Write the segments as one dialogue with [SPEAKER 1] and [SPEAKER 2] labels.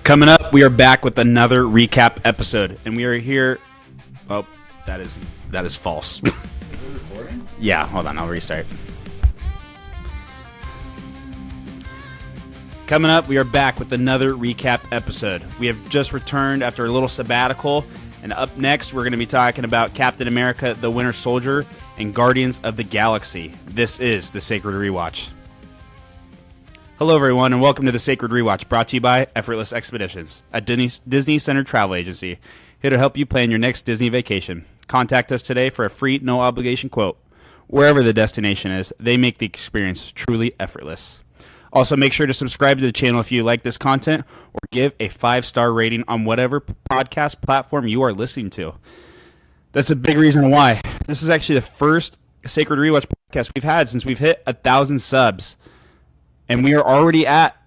[SPEAKER 1] Coming up, we are back with another recap episode, and we are here. Oh, that is false.
[SPEAKER 2] Is it recording?
[SPEAKER 1] Yeah, hold on, I'll restart. Coming up, we are back with another recap episode. We have just returned after a little sabbatical, and up next, we're going to be talking about Captain America: The Winter Soldier and Guardians of the Galaxy. This is the Sacred Rewatch. Hello, everyone, and welcome to the Sacred Rewatch, brought to you by Effortless Expeditions, a Disney-centered travel agency here to help you plan your next Disney vacation. Contact us today for a free, no-obligation quote. Wherever the destination is, they make the experience truly effortless. Also, make sure to subscribe to the channel if you like this content, or give a 5-star rating on whatever podcast platform you are listening to. That's a big reason why. This is actually the first Sacred Rewatch podcast we've had since we've hit 1,000 subs. And we are already at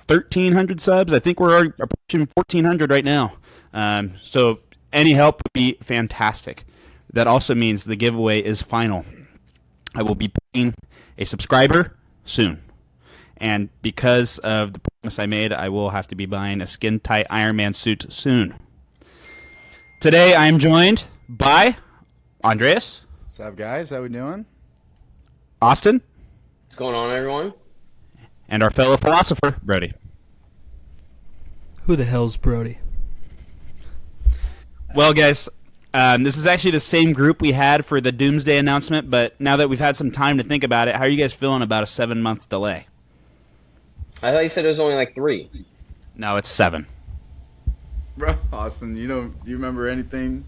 [SPEAKER 1] 1,300 subs. I think we're already approaching 1,400 right now. So any help would be fantastic. That also means the giveaway is final. I will be paying a subscriber soon. And because of the promise I made, I will have to be buying a skin-tight Iron Man suit soon. Today I am joined by Andreas.
[SPEAKER 2] What's up, guys? How we doing?
[SPEAKER 1] Austin.
[SPEAKER 3] What's going on, everyone?
[SPEAKER 1] And our fellow philosopher, Brody.
[SPEAKER 4] Who the hell's Brody?
[SPEAKER 1] Well, guys, this is actually the same group we had for the Doomsday announcement, but now that we've had some time to think about it, how are you guys feeling about a 7-month delay?
[SPEAKER 3] I thought you said it was only like 3.
[SPEAKER 1] No, it's 7.
[SPEAKER 2] Bro, Austin, do you remember anything?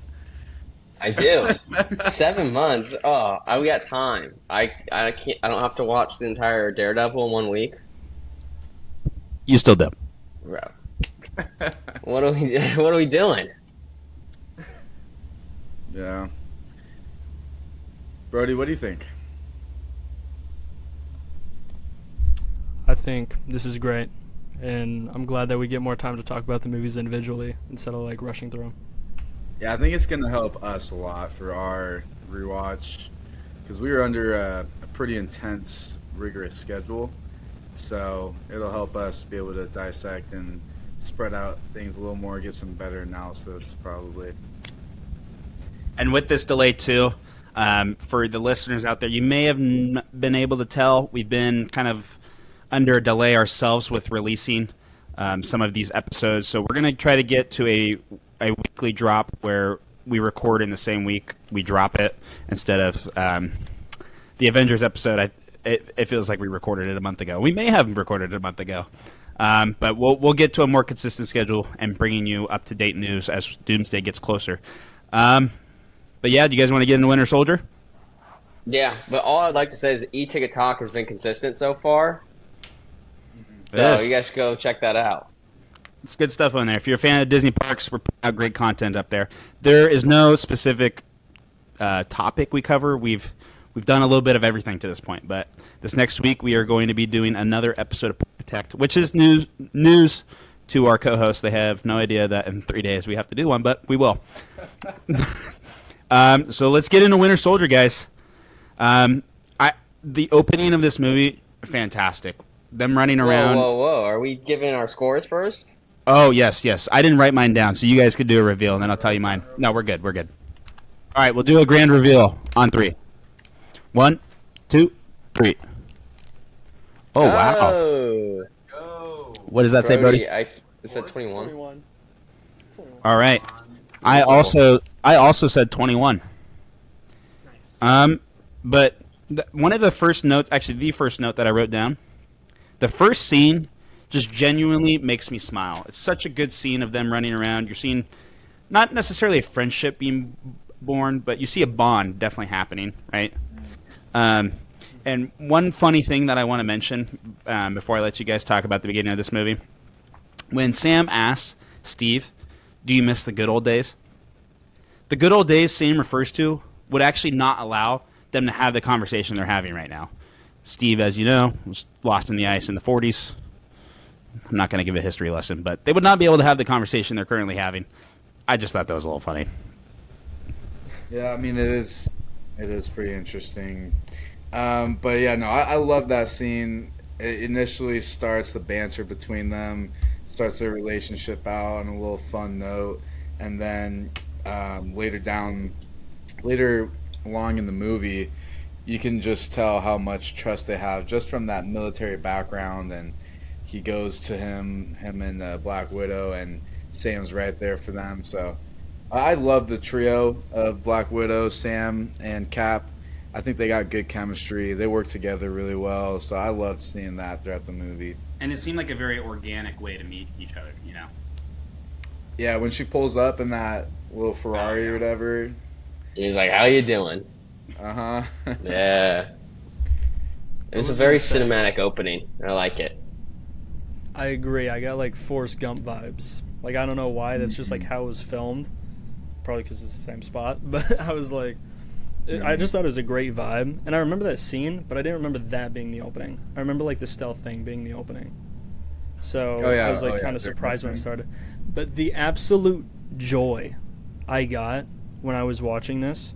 [SPEAKER 3] I do. 7 months. Oh, I got time. I can't. I don't have to watch the entire Daredevil in 1 week.
[SPEAKER 1] You still do.
[SPEAKER 3] Bro, what are we doing?
[SPEAKER 2] Yeah. Brody, what do you think?
[SPEAKER 4] I think this is great, and I'm glad that we get more time to talk about the movies individually instead of like rushing through them.
[SPEAKER 2] Yeah, I think it's going to help us a lot for our rewatch because we were under a pretty intense, rigorous schedule. So it'll help us be able to dissect and spread out things a little more, get some better analysis probably.
[SPEAKER 1] And with this delay, too, for the listeners out there, you may have been able to tell we've been kind of under a delay ourselves with releasing some of these episodes. So we're going to try to get to a weekly drop where we record in the same week we drop it instead of the Avengers episode. It feels like we recorded it a month ago. We may have recorded it a month ago. But we'll get to a more consistent schedule and bringing you up-to-date news as Doomsday gets closer. But yeah, do you guys want to get into Winter Soldier?
[SPEAKER 3] Yeah, but all I'd like to say is that E-Ticket Talk has been consistent so far. So you guys should go check that out.
[SPEAKER 1] It's good stuff on there. If you're a fan of Disney parks, we're putting out great content up there. There is no specific topic we cover. We've done a little bit of everything to this point, but this next week we are going to be doing another episode of Protect, which is news to our co-hosts. They have no idea that in 3 days we have to do one, but we will. So let's get into Winter Soldier, guys. The opening of this movie, fantastic. Them running around.
[SPEAKER 3] Whoa. Are we giving our scores first?
[SPEAKER 1] Oh, yes. I didn't write mine down, so you guys could do a reveal, and then I'll tell you mine. No, we're good. All right, we'll do a grand reveal on 3. 1, 2, 3. Oh, wow.
[SPEAKER 3] Go.
[SPEAKER 1] What does that say, Brody?
[SPEAKER 3] It said 21.
[SPEAKER 1] All right. I also said 21. But one of the first notes, actually the first note that I wrote down, the first scene just genuinely makes me smile. It's such a good scene of them running around. You're seeing not necessarily a friendship being born, but you see a bond definitely happening, right? And one funny thing that I want to mention before I let you guys talk about the beginning of this movie, when Sam asks Steve, do you miss the good old days? The good old days Sam refers to would actually not allow them to have the conversation they're having right now. Steve, as you know, was lost in the ice in the 40s. I'm not going to give a history lesson, but they would not be able to have the conversation they're currently having. I just thought that was a little funny.
[SPEAKER 2] Yeah, I mean, it is pretty interesting. But yeah, no, I love that scene. it initially starts the banter between them, starts their relationship out on a little fun note, and then later along in the movie, you can just tell how much trust they have just from that military background. And he goes to him and Black Widow, and Sam's right there for them. So I love the trio of Black Widow, Sam, and Cap. I think they got good chemistry. They work together really well. So I loved seeing that throughout the movie.
[SPEAKER 1] And it seemed like a very organic way to meet each other, you know?
[SPEAKER 2] Yeah, when she pulls up in that little Ferrari or whatever.
[SPEAKER 3] He's like, "How you doing?"
[SPEAKER 2] Uh-huh.
[SPEAKER 3] Yeah. It was a very cinematic opening. I like it.
[SPEAKER 4] I agree. I got like Forrest Gump vibes. Like, I don't know why. That's just like how it was filmed. Probably because it's the same spot. But I was like, I just thought it was a great vibe. And I remember that scene, but I didn't remember that being the opening. I remember like the stealth thing being the opening. So I was like kind of surprised when it started. But the absolute joy I got when I was watching this,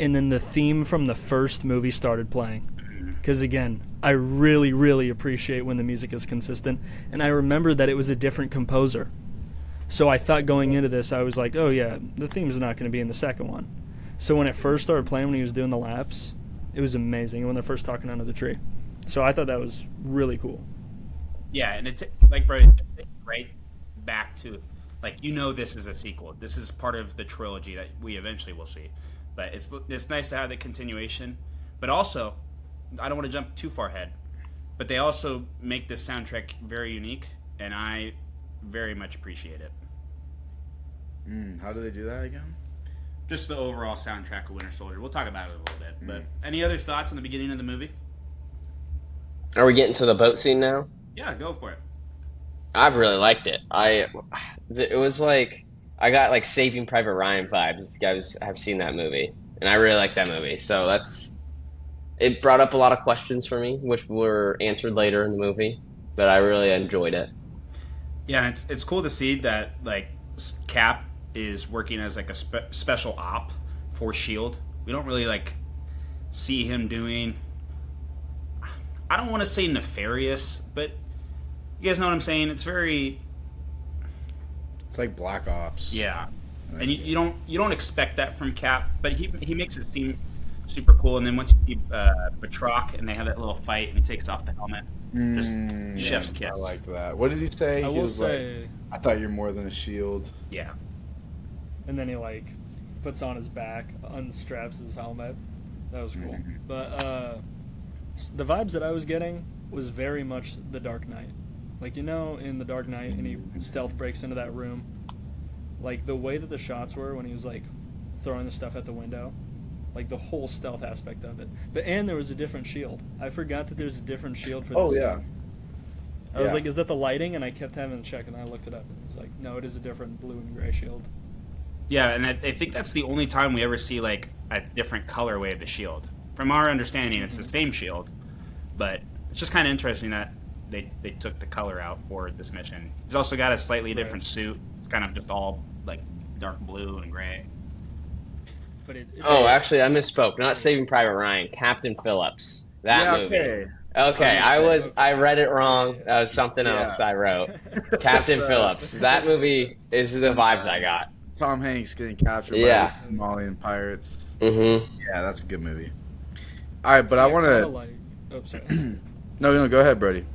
[SPEAKER 4] and then the theme from the first movie started playing. Because again, I really, really appreciate when the music is consistent. And I remember that it was a different composer. So I thought going into this, I was like, oh yeah, the theme's not going to be in the second one. So when it first started playing, when he was doing the laps, it was amazing. When they're first talking under the tree. So I thought that was really cool.
[SPEAKER 1] Yeah, and it's like, bro, right back to, like, you know, this is a sequel. This is part of the trilogy that we eventually will see. But it's nice to have the continuation. But also, I don't want to jump too far ahead, but they also make this soundtrack very unique, and I very much appreciate it.
[SPEAKER 2] How do they do that again?
[SPEAKER 1] Just the overall soundtrack of Winter Soldier. We'll talk about it a little bit. But any other thoughts on the beginning of the movie?
[SPEAKER 3] Are we getting to the boat scene now?
[SPEAKER 1] Yeah, go for it.
[SPEAKER 3] I really liked it. It was like, I got like Saving Private Ryan vibes. If you guys have seen that movie, and I really like that movie. So it brought up a lot of questions for me, which were answered later in the movie. But I really enjoyed it.
[SPEAKER 1] Yeah, it's cool to see that like Cap is working as like a special op for Shield. We don't really like see him doing, I don't want to say nefarious, but you guys know what I'm saying. It's
[SPEAKER 2] like Black Ops.
[SPEAKER 1] Yeah, and you don't expect that from Cap, but he makes it seem super cool. And then once you see Batroc and they have that little fight and he takes off the helmet, just chef's kiss.
[SPEAKER 2] I like that. What did he say?
[SPEAKER 4] I will say,
[SPEAKER 2] like, I thought you're more than a shield.
[SPEAKER 1] Yeah.
[SPEAKER 4] And then he like puts on his back, unstraps his helmet. That was cool. But the vibes that I was getting was very much The Dark Knight. Like, you know, in The Dark Knight, and he stealth breaks into that room. Like, the way that the shots were when he was, like, throwing the stuff at the window. Like, the whole stealth aspect of it. And there was a different shield. I forgot that there's a different shield for this.
[SPEAKER 2] Oh, yeah.
[SPEAKER 4] I was like, is that the lighting? And I kept having to check, and I looked it up. And it was like, no, it is a different blue and gray shield.
[SPEAKER 1] Yeah, and I think that's the only time we ever see, like, a different colorway of the shield. From our understanding, it's the same shield. But it's just kind of interesting that they took the color out for this mission. He's also got a slightly different suit. It's kind of just all, like, dark blue and gray.
[SPEAKER 4] But
[SPEAKER 3] actually, I misspoke. Not Saving Private Ryan. Captain Phillips. That movie. Okay, I read it wrong. That was something else I wrote. Captain Phillips. That movie is the vibes I got.
[SPEAKER 2] Tom Hanks getting captured by the Somalian pirates.
[SPEAKER 3] Mm-hmm.
[SPEAKER 2] Yeah, that's a good movie. All right, but I want to...
[SPEAKER 4] sorry.
[SPEAKER 2] No, go ahead, Brody.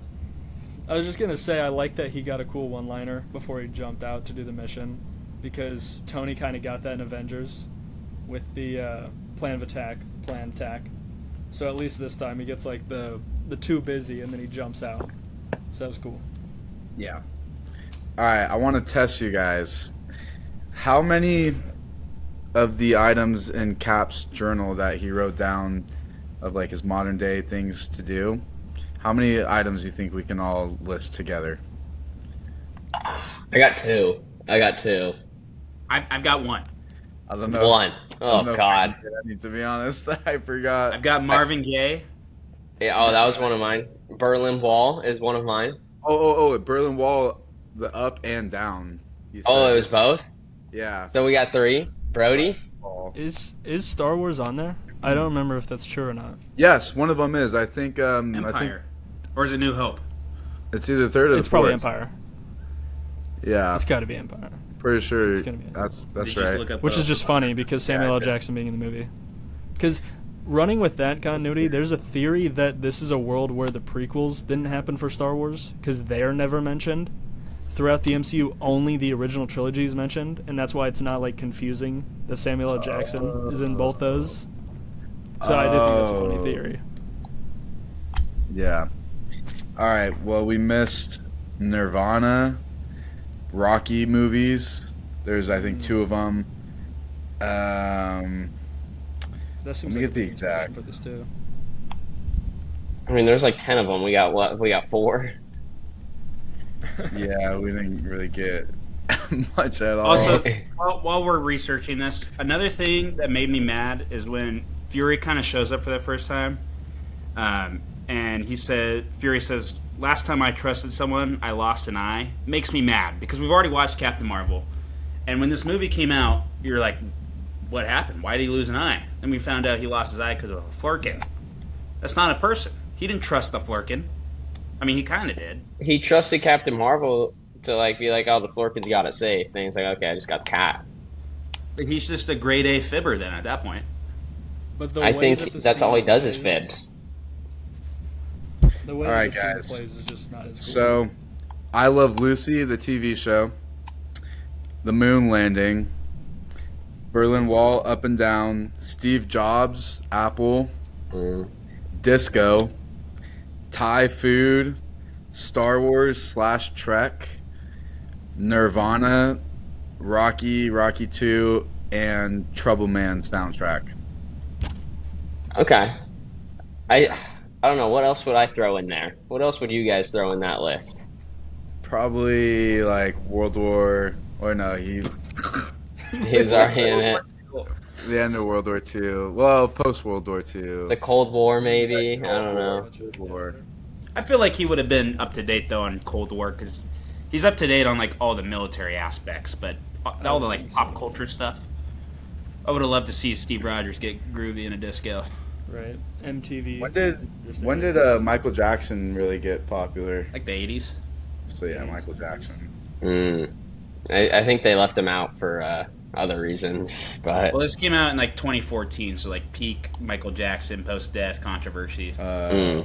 [SPEAKER 4] I was just going to say I like that he got a cool one-liner before he jumped out to do the mission, because Tony kind of got that in Avengers with the plan attack. So at least this time he gets like the too busy and then he jumps out. So that was cool.
[SPEAKER 2] Yeah. All right, I want to test you guys. How many of the items in Cap's journal that he wrote down of like his modern day things to do, how many items do you think we can all list together?
[SPEAKER 3] I got two.
[SPEAKER 1] I've got one.
[SPEAKER 2] I don't know.
[SPEAKER 3] One. Oh, God.
[SPEAKER 2] I need to be honest. I forgot.
[SPEAKER 1] I've got Marvin Gaye.
[SPEAKER 3] Yeah, that was one of mine. Berlin Wall is one of mine.
[SPEAKER 2] Oh, Berlin Wall, the up and down.
[SPEAKER 3] It was both?
[SPEAKER 2] Yeah.
[SPEAKER 3] So we got three. Brody?
[SPEAKER 4] Is Star Wars on there? I don't remember if that's true or not.
[SPEAKER 2] Yes, one of them is. I think.
[SPEAKER 1] Empire. Or is it New Hope?
[SPEAKER 2] It's either third or
[SPEAKER 4] It's
[SPEAKER 2] the
[SPEAKER 4] probably
[SPEAKER 2] fourth.
[SPEAKER 4] Empire.
[SPEAKER 2] Yeah,
[SPEAKER 4] It's got to be Empire.
[SPEAKER 2] pretty sure
[SPEAKER 4] It's gonna be-
[SPEAKER 2] that's
[SPEAKER 1] Did you just
[SPEAKER 2] right.
[SPEAKER 1] look up
[SPEAKER 4] Which is just funny because Samuel L.
[SPEAKER 2] okay.
[SPEAKER 4] Jackson being in the movie. Because running with that continuity, there's a theory that this is a world where the prequels didn't happen for Star Wars because they're never mentioned. Throughout the MCU, only the original trilogy is mentioned, and that's why it's not like confusing that Samuel L. Jackson is in both those. So I do think that's a funny theory.
[SPEAKER 2] Yeah. All right. Well, we missed Nirvana, Rocky movies. There's, I think, 2 of them.
[SPEAKER 4] That seems
[SPEAKER 2] Let me
[SPEAKER 4] like
[SPEAKER 2] get the
[SPEAKER 4] a good inspiration
[SPEAKER 2] exact.
[SPEAKER 4] for this too.
[SPEAKER 3] I mean, there's like 10 of them. We got what? We got 4.
[SPEAKER 2] Yeah, we didn't really get much at all.
[SPEAKER 1] Also, while we're researching this, another thing that made me mad is when Fury kind of shows up for the first time, and Fury says, "Last time I trusted someone, I lost an eye." Makes me mad because we've already watched Captain Marvel, and when this movie came out, you're like, "What happened? Why did he lose an eye?" And we found out he lost his eye because of a flurkin. That's not a person. He didn't trust the flurkin. I mean, he kind of did.
[SPEAKER 3] He trusted Captain Marvel to like be like, "Oh, the Florkin's got it safe." Then he's like, "Okay, I just got the cat."
[SPEAKER 1] But he's just a grade A fibber then at that point.
[SPEAKER 4] But the
[SPEAKER 3] I
[SPEAKER 4] way
[SPEAKER 3] think
[SPEAKER 4] that the
[SPEAKER 3] that's all he
[SPEAKER 4] scene
[SPEAKER 3] does is
[SPEAKER 4] plays-
[SPEAKER 3] fibs.
[SPEAKER 4] The way
[SPEAKER 2] All right,
[SPEAKER 4] that the
[SPEAKER 2] guys.
[SPEAKER 4] scene plays is just not as cool.
[SPEAKER 2] So, I Love Lucy, the TV show, the moon landing, Berlin Wall up and down, Steve Jobs, Apple, disco, Thai food, Star Wars / Trek, Nirvana, Rocky 2, and Trouble Man soundtrack.
[SPEAKER 3] Okay. I don't know. What else would I throw in there? What else would you guys throw in that list?
[SPEAKER 2] Probably like World War, or no,
[SPEAKER 3] He's already in it.
[SPEAKER 2] the end of World War II. Well, post World War II.
[SPEAKER 3] The Cold War, maybe. I don't know.
[SPEAKER 2] War.
[SPEAKER 1] I feel like he would have been up to date though on Cold War because he's up to date on like all the military aspects, but all the like pop culture stuff. I would have loved to see Steve Rogers get groovy in a disco.
[SPEAKER 4] Right. MTV.
[SPEAKER 2] When did Michael Jackson really get popular?
[SPEAKER 1] Like the 80s.
[SPEAKER 2] So yeah, Michael Jackson.
[SPEAKER 3] I think they left him out for other reasons, but
[SPEAKER 1] Well, this came out in like 2014, so like peak Michael Jackson post-death controversy.
[SPEAKER 2] Yeah.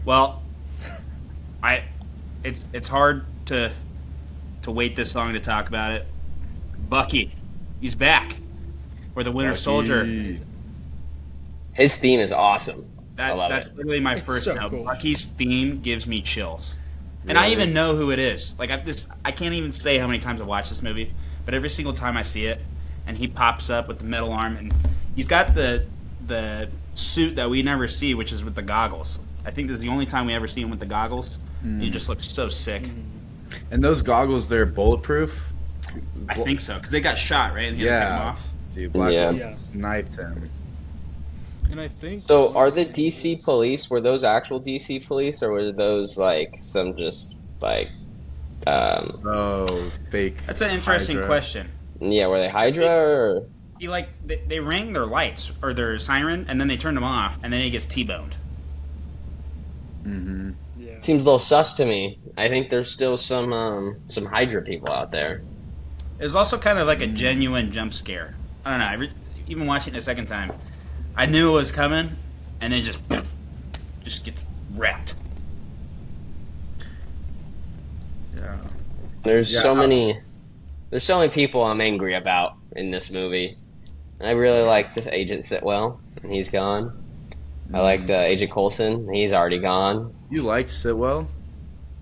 [SPEAKER 1] Well, it's hard to wait this long to talk about it. Bucky, he's back. Or the Winter Soldier.
[SPEAKER 3] his theme is awesome. I love
[SPEAKER 1] That's
[SPEAKER 3] it.
[SPEAKER 1] literally my
[SPEAKER 4] It's
[SPEAKER 1] first
[SPEAKER 4] so
[SPEAKER 1] note.
[SPEAKER 4] cool.
[SPEAKER 1] Bucky's theme gives me chills. And I even know who it is. Like I can't even say how many times I've watched this movie, but every single time I see it, and he pops up with the metal arm, and he's got the suit that we never see, which is with the goggles. I think this is the only time we ever see him with the goggles. He just looks so sick.
[SPEAKER 2] And those goggles, they're bulletproof.
[SPEAKER 1] I think so because they got shot right, and he had to take them
[SPEAKER 2] Yeah.
[SPEAKER 1] off.
[SPEAKER 2] Dude, Black
[SPEAKER 3] Yeah.
[SPEAKER 2] Widow
[SPEAKER 4] Yeah.
[SPEAKER 2] sniped him.
[SPEAKER 4] And I think.
[SPEAKER 3] So, are the DC police, were those actual DC police, or were those like some just like,
[SPEAKER 2] Oh, fake.
[SPEAKER 1] That's an interesting
[SPEAKER 2] Hydra.
[SPEAKER 1] question.
[SPEAKER 3] yeah, were they Hydra or?
[SPEAKER 1] He they rang their lights or their siren, and then they turned them off, and then he gets T-boned.
[SPEAKER 2] Mm-hmm.
[SPEAKER 4] Yeah.
[SPEAKER 3] Seems a little sus to me. I think there's still some Hydra people out there.
[SPEAKER 1] It was also kind of like a genuine jump scare. I don't know. Even watching it a second time, I knew it was coming, and then just gets wrapped.
[SPEAKER 2] Yeah.
[SPEAKER 3] There's
[SPEAKER 2] Yeah,
[SPEAKER 3] so many people I'm angry about in this movie. I really like this Agent Sitwell, and he's gone. I liked Agent Coulson, he's already gone.
[SPEAKER 2] You liked Sitwell?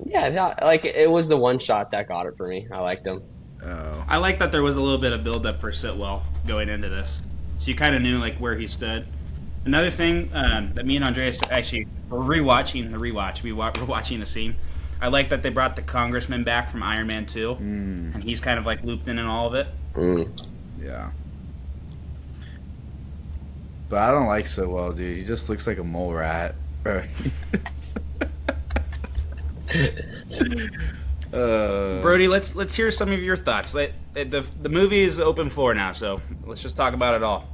[SPEAKER 3] Yeah, like it was the one shot that got it for me. I liked him.
[SPEAKER 2] Oh.
[SPEAKER 1] I like that there was a little bit of build-up for Sitwell going into this, so you kind of knew like where he stood. Another thing that me and Andreas actually were rewatching the rewatch. We were watching the scene. I like that they brought the congressman back from Iron Man 2, and he's kind of like looped in all of it.
[SPEAKER 2] Yeah. But I don't like Sitwell, dude. He just looks like a mole rat.
[SPEAKER 1] Brody, let's hear some of your thoughts. The movie is open floor now, so let's just talk about it all.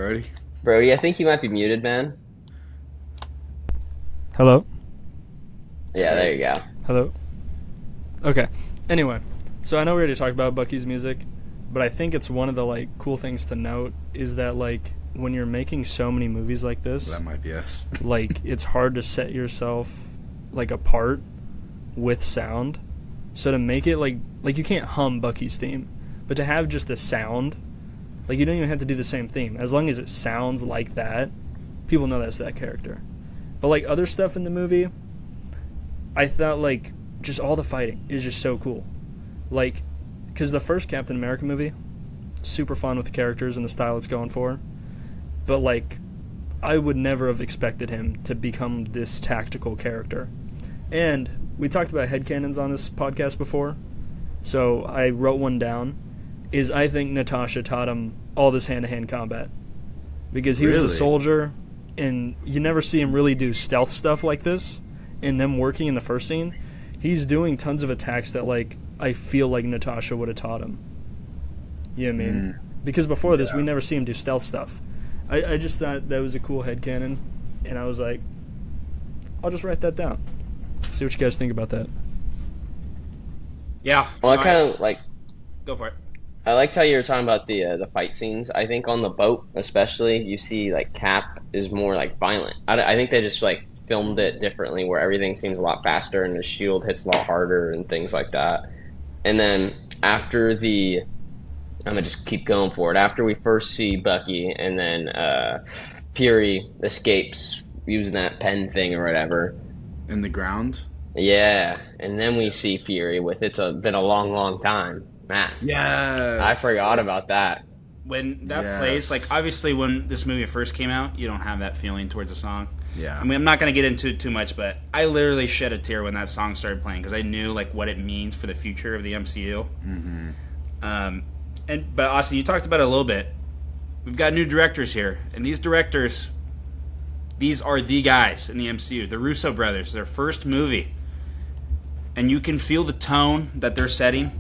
[SPEAKER 2] Brody?
[SPEAKER 3] Brody, I think you might be muted, man.
[SPEAKER 4] Hello?
[SPEAKER 3] Yeah, there you go.
[SPEAKER 4] Hello? Okay. Anyway, so I know we already talked about Bucky's music, but I think it's one of the, like, cool things to note is that, like, when you're making so many movies like this,
[SPEAKER 2] That might be us.
[SPEAKER 4] like, it's hard to set yourself, like, apart with sound. So to make it, like you can't hum Bucky's theme, but to have just a sound, like, you don't even have to do the same theme. As long as it sounds like that, people know that's that character. But, like, other stuff in the movie, I thought, like, just all the fighting is just so cool. Like, because the first Captain America movie, super fun with the characters and the style it's going for. But, like, I would never have expected him to become this tactical character. And we talked about headcanons on this podcast before, so I wrote one down, is I think Natasha taught him all this hand-to-hand combat. Because he was a
[SPEAKER 2] Really?
[SPEAKER 4] soldier, and you never see him really do stealth stuff like this, and them working in the first scene. He's doing tons of attacks that, like, I feel like Natasha would have taught him. You know what I mean? Because before this, we never see him do stealth stuff. I just thought that was a cool headcanon, and I was like, I'll just write that down. See what you guys think about that.
[SPEAKER 1] Yeah.
[SPEAKER 3] Well, I kind of like.
[SPEAKER 1] Go for it.
[SPEAKER 3] I liked how you were talking about the fight scenes. I think on the boat, especially, you see like Cap is more like violent. I think they just like filmed it differently, where everything seems a lot faster and the shield hits a lot harder and things like that. And then after I'm gonna just keep going for it. After we first see Bucky, and then Fury escapes using that pen thing or whatever.
[SPEAKER 2] In the ground?
[SPEAKER 3] Yeah, and then we see Fury with been a long, long time. Man,
[SPEAKER 2] Yeah.
[SPEAKER 3] I forgot about that.
[SPEAKER 1] When that
[SPEAKER 2] Yes.
[SPEAKER 1] plays, like, obviously when this movie first came out, you don't have that feeling towards the song.
[SPEAKER 2] Yeah.
[SPEAKER 1] I mean, I'm not going to get into it too much, but I literally shed a tear when that song started playing because I knew, like, what it means for the future of the MCU. Mm-hmm. But Austin, you talked about it a little bit. We've got new directors here, and these directors, these are the guys in the MCU. The Russo brothers, their first movie. And you can feel the tone that they're setting.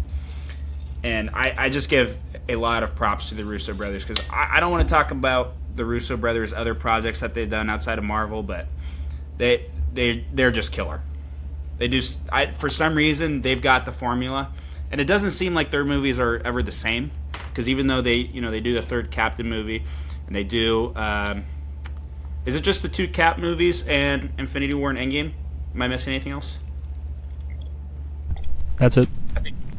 [SPEAKER 1] And I just give a lot of props to the Russo brothers because I don't want to talk about the Russo brothers' other projects that they've done outside of Marvel, but they're just killer. They do. For some reason, they've got the formula, and it doesn't seem like their movies are ever the same. Because even though they do the third Captain movie, and they do, is it just the two Cap movies and Infinity War and Endgame? Am I missing anything else?
[SPEAKER 4] That's it.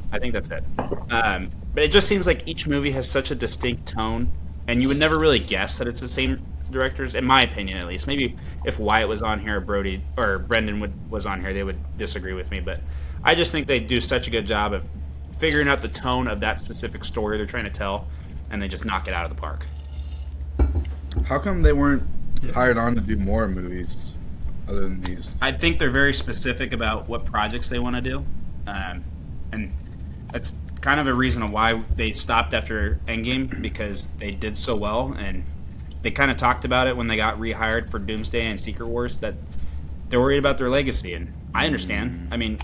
[SPEAKER 1] I think that's it. But it just seems like each movie has such a distinct tone, and you would never really guess that it's the same directors, in my opinion, at least. Maybe if Wyatt was on here, Brody or Brendan was on here, they would disagree with me. But I just think they do such a good job of figuring out the tone of that specific story they're trying to tell, and they just knock it out of the park.
[SPEAKER 2] How come they weren't hired on to do more movies other than these?
[SPEAKER 1] I think they're very specific about what projects they want to do, and that's kind of a reason of why they stopped after Endgame, because they did so well, and they kind of talked about it when they got rehired for Doomsday and Secret Wars, that they're worried about their legacy, and I understand. I mean,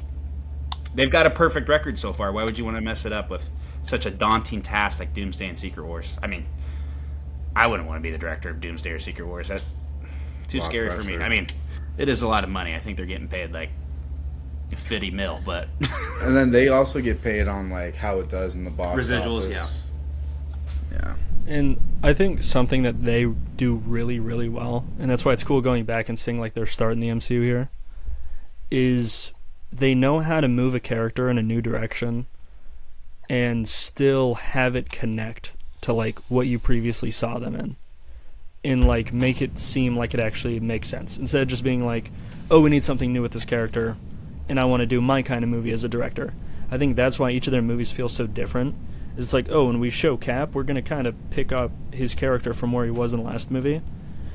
[SPEAKER 1] they've got a perfect record so far. Why would you want to mess it up with such a daunting task like Doomsday and Secret Wars? I mean, I wouldn't want to be the director of Doomsday or Secret Wars. That's too
[SPEAKER 2] Lot of
[SPEAKER 1] scary for me.
[SPEAKER 2] pressure.
[SPEAKER 1] I mean, it is a lot of money. I think they're getting paid like 50 mil, but
[SPEAKER 2] And then they also get paid on like how it does in the box
[SPEAKER 1] Residuals,
[SPEAKER 2] office. Yeah.
[SPEAKER 4] And I think something that they do really, really well, and that's why it's cool going back and seeing like they're starting the MCU here, is they know how to move a character in a new direction and still have it connect to like what you previously saw them in, and like make it seem like it actually makes sense instead of just being like, oh, we need something new with this character and I want to do my kind of movie as a director. I think that's why each of their movies feel so different. It's like, oh, when we show Cap, we're going to kind of pick up his character from where he was in the last movie,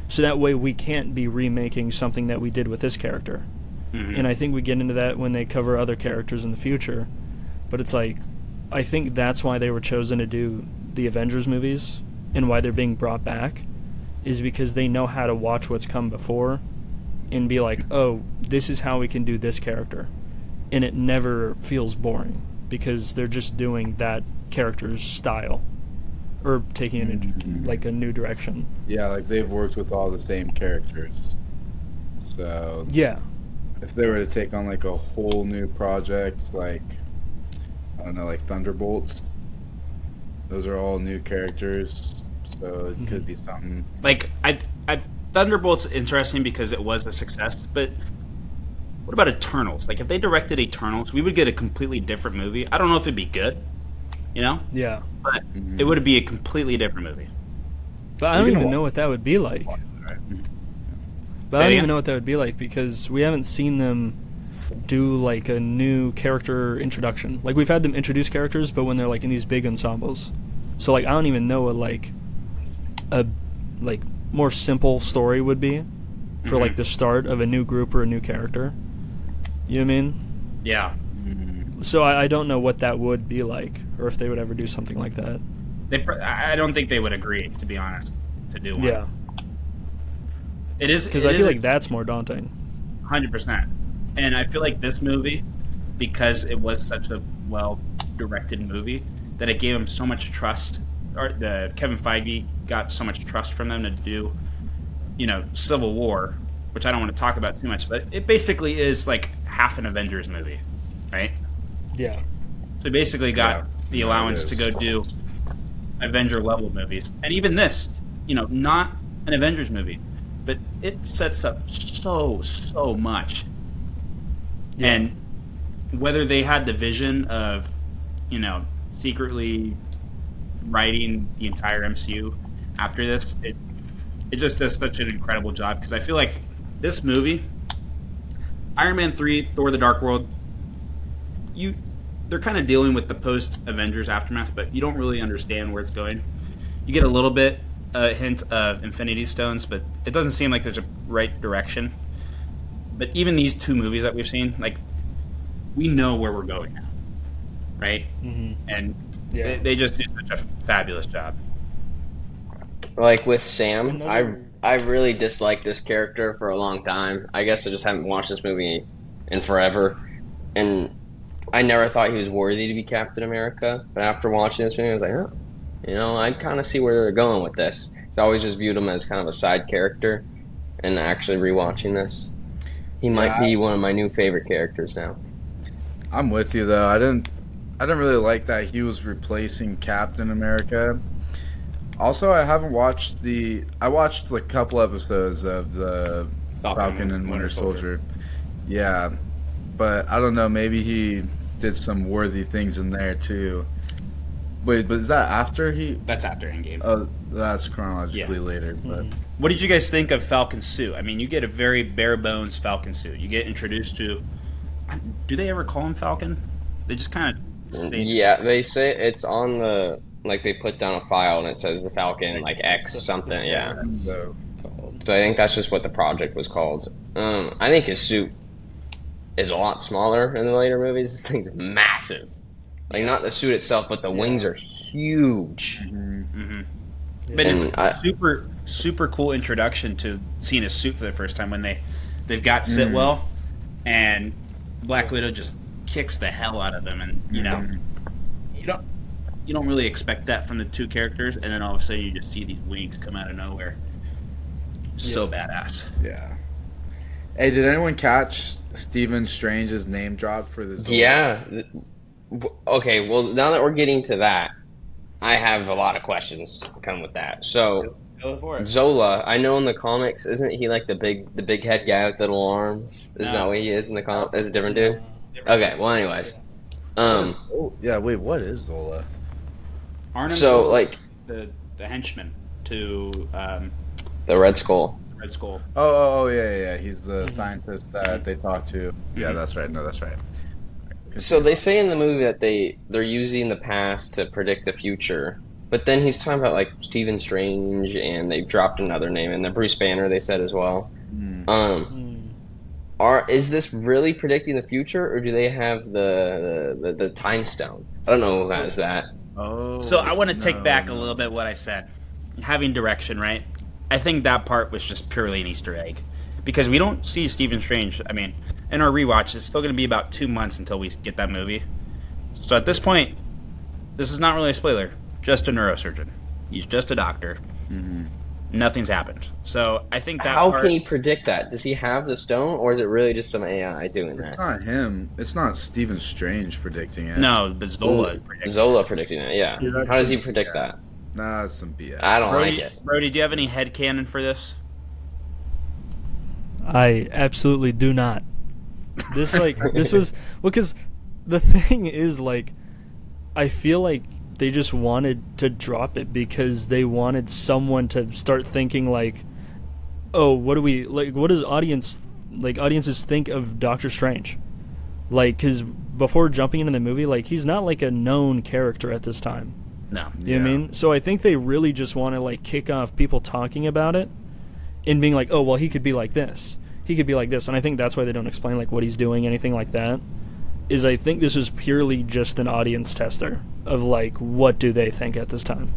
[SPEAKER 4] so that way we can't be remaking something that we did with this character. Mm-hmm. And I think we get into that when they cover other characters in the future. But it's like, I think that's why they were chosen to do the Avengers movies and why they're being brought back, is because they know how to watch what's come before and be like, oh, this is how we can do this character. And it never feels boring because they're just doing that character's style. or taking it in like a new direction.
[SPEAKER 2] Yeah, like they've worked with all the same characters. So
[SPEAKER 4] Yeah.
[SPEAKER 2] if they were to take on like a whole new project, like I don't know, like Thunderbolts, those are all new characters. So it could be something.
[SPEAKER 1] Like Thunderbolt's interesting because it was a success, but what about Eternals? Like if they directed Eternals, we would get a completely different movie. I don't know if it'd be good, you know?
[SPEAKER 4] Yeah.
[SPEAKER 1] But it would be a completely different movie.
[SPEAKER 4] But I don't even know what that would be like. But I don't even know what that would be like because we haven't seen them do like a new character introduction. Like we've had them introduce characters, but when they're like in these big ensembles. So like I don't even know what like a like more simple story would be for like the start of a new group or a new character. You know what I mean?
[SPEAKER 1] Yeah.
[SPEAKER 4] So I don't know what that would be like, or if they would ever do something like that.
[SPEAKER 1] I don't think they would agree, to be honest, to do one.
[SPEAKER 4] Yeah.
[SPEAKER 1] It is
[SPEAKER 4] because I feel like that's more daunting.
[SPEAKER 1] 100%. And I feel like this movie, because it was such a well-directed movie, that it gave them so much trust. Or Kevin Feige got so much trust from them to do, Civil War, which I don't want to talk about too much, but it basically is like half an Avengers movie, right?
[SPEAKER 4] Yeah.
[SPEAKER 1] So he basically got the allowance to go do Avenger-level movies. And even this, not an Avengers movie, but it sets up so much. Yeah. And whether they had the vision of, secretly writing the entire MCU after this, it just does such an incredible job. Because I feel like this movie, Iron Man 3, Thor: The Dark World, they're kind of dealing with the post-Avengers aftermath, but you don't really understand where it's going. You get a little bit a hint of Infinity Stones, but it doesn't seem like there's a right direction. But even these two movies that we've seen, like, we know where we're going now, right? Mm-hmm. And they just do such a fabulous job.
[SPEAKER 3] Like with Sam, I really disliked this character for a long time. I guess I just haven't watched this movie in forever, and I never thought he was worthy to be Captain America. But after watching this movie, I was like, oh. I kind of see where they're going with this. I always just viewed him as kind of a side character, and actually rewatching this, he might be one of my new favorite characters now. I'm
[SPEAKER 2] with you though. I didn't really like that he was replacing Captain America. Also, I haven't watched I watched a couple episodes of the Falcon and Winter Soldier. Yeah, but I don't know. Maybe he did some worthy things in there too. Wait, but is that after he?
[SPEAKER 1] That's after Endgame.
[SPEAKER 2] Oh, that's chronologically later. But
[SPEAKER 1] what did you guys think of Falcon's suit? I mean, you get a very bare bones Falcon suit. You get introduced to. Do they ever call him Falcon? They just kind of say.
[SPEAKER 3] Yeah, they say it's on the they put down a file and it says the Falcon X something. Yeah. So I think that's just what the project was called. I think his suit is a lot smaller in the later movies. This thing's massive. Not the suit itself, but the wings are huge.
[SPEAKER 1] Mm-hmm. But it's super cool introduction to seeing his suit for the first time when they've got Sitwell, and Black Widow just kicks the hell out of them, and you don't really expect that from the two characters, and then all of a sudden you just see these wings come out of nowhere. So badass.
[SPEAKER 2] Yeah. Hey, did anyone catch Stephen Strange's name drop for this?
[SPEAKER 3] Yeah. Okay, well, now that we're getting to that, I have a lot of questions come with that. So, Zola, I know in the comics, isn't he like the big head guy with little arms? Isn't that what he is in the comics? Is it a different dude? Okay, well, anyways.
[SPEAKER 2] Wait, what is Zola?
[SPEAKER 1] Arnhem
[SPEAKER 3] so,
[SPEAKER 1] Zola, the henchman to
[SPEAKER 3] the Red Skull.
[SPEAKER 1] Red Skull.
[SPEAKER 2] Oh, yeah. He's the scientist that they talk to. Yeah, that's right. No, that's right.
[SPEAKER 3] So they say in the movie that they're using the past to predict the future, but then he's talking about Stephen Strange, and they've dropped another name, and then Bruce Banner they said as well. Is this really predicting the future, or do they have the time stone? I don't know who has that.
[SPEAKER 1] Oh, so I want to take back a little bit what I said. Having direction, right? I think that part was just purely an Easter egg, because we don't see Stephen Strange. I mean, in our rewatch, it's still going to be about 2 months until we get that movie. So at this point, this is not really a spoiler, just a neurosurgeon. He's just a doctor. Nothing's happened. So I think that
[SPEAKER 3] How
[SPEAKER 1] part,
[SPEAKER 3] can he predict that? Does he have the stone, or is it really just some AI doing that?
[SPEAKER 2] It's not him. It's not Stephen Strange predicting it.
[SPEAKER 1] no, but Zola predicted.
[SPEAKER 3] Zola predicting that, yeah.
[SPEAKER 2] Yeah,
[SPEAKER 3] How does he
[SPEAKER 2] that's-
[SPEAKER 3] predict
[SPEAKER 2] yeah.
[SPEAKER 3] that?
[SPEAKER 2] Nah, it's some BS.
[SPEAKER 3] I don't
[SPEAKER 1] Brody,
[SPEAKER 3] like it.
[SPEAKER 1] Brody, do you have any headcanon for this?
[SPEAKER 4] I absolutely do not. This was because the thing is, like, I feel like they just wanted to drop it because they wanted someone to start thinking like, oh, what does audiences think of Doctor Strange? Like, because before jumping into the movie, like, he's not like a known character at this time.
[SPEAKER 1] No.
[SPEAKER 4] You know what I mean? So I think they really just want to like kick off people talking about it and being like, oh, well, he could be like this. He could be like this. And I think that's why they don't explain like what he's doing, anything like that. Is I think this is purely just an audience tester of like, what do they think at this time?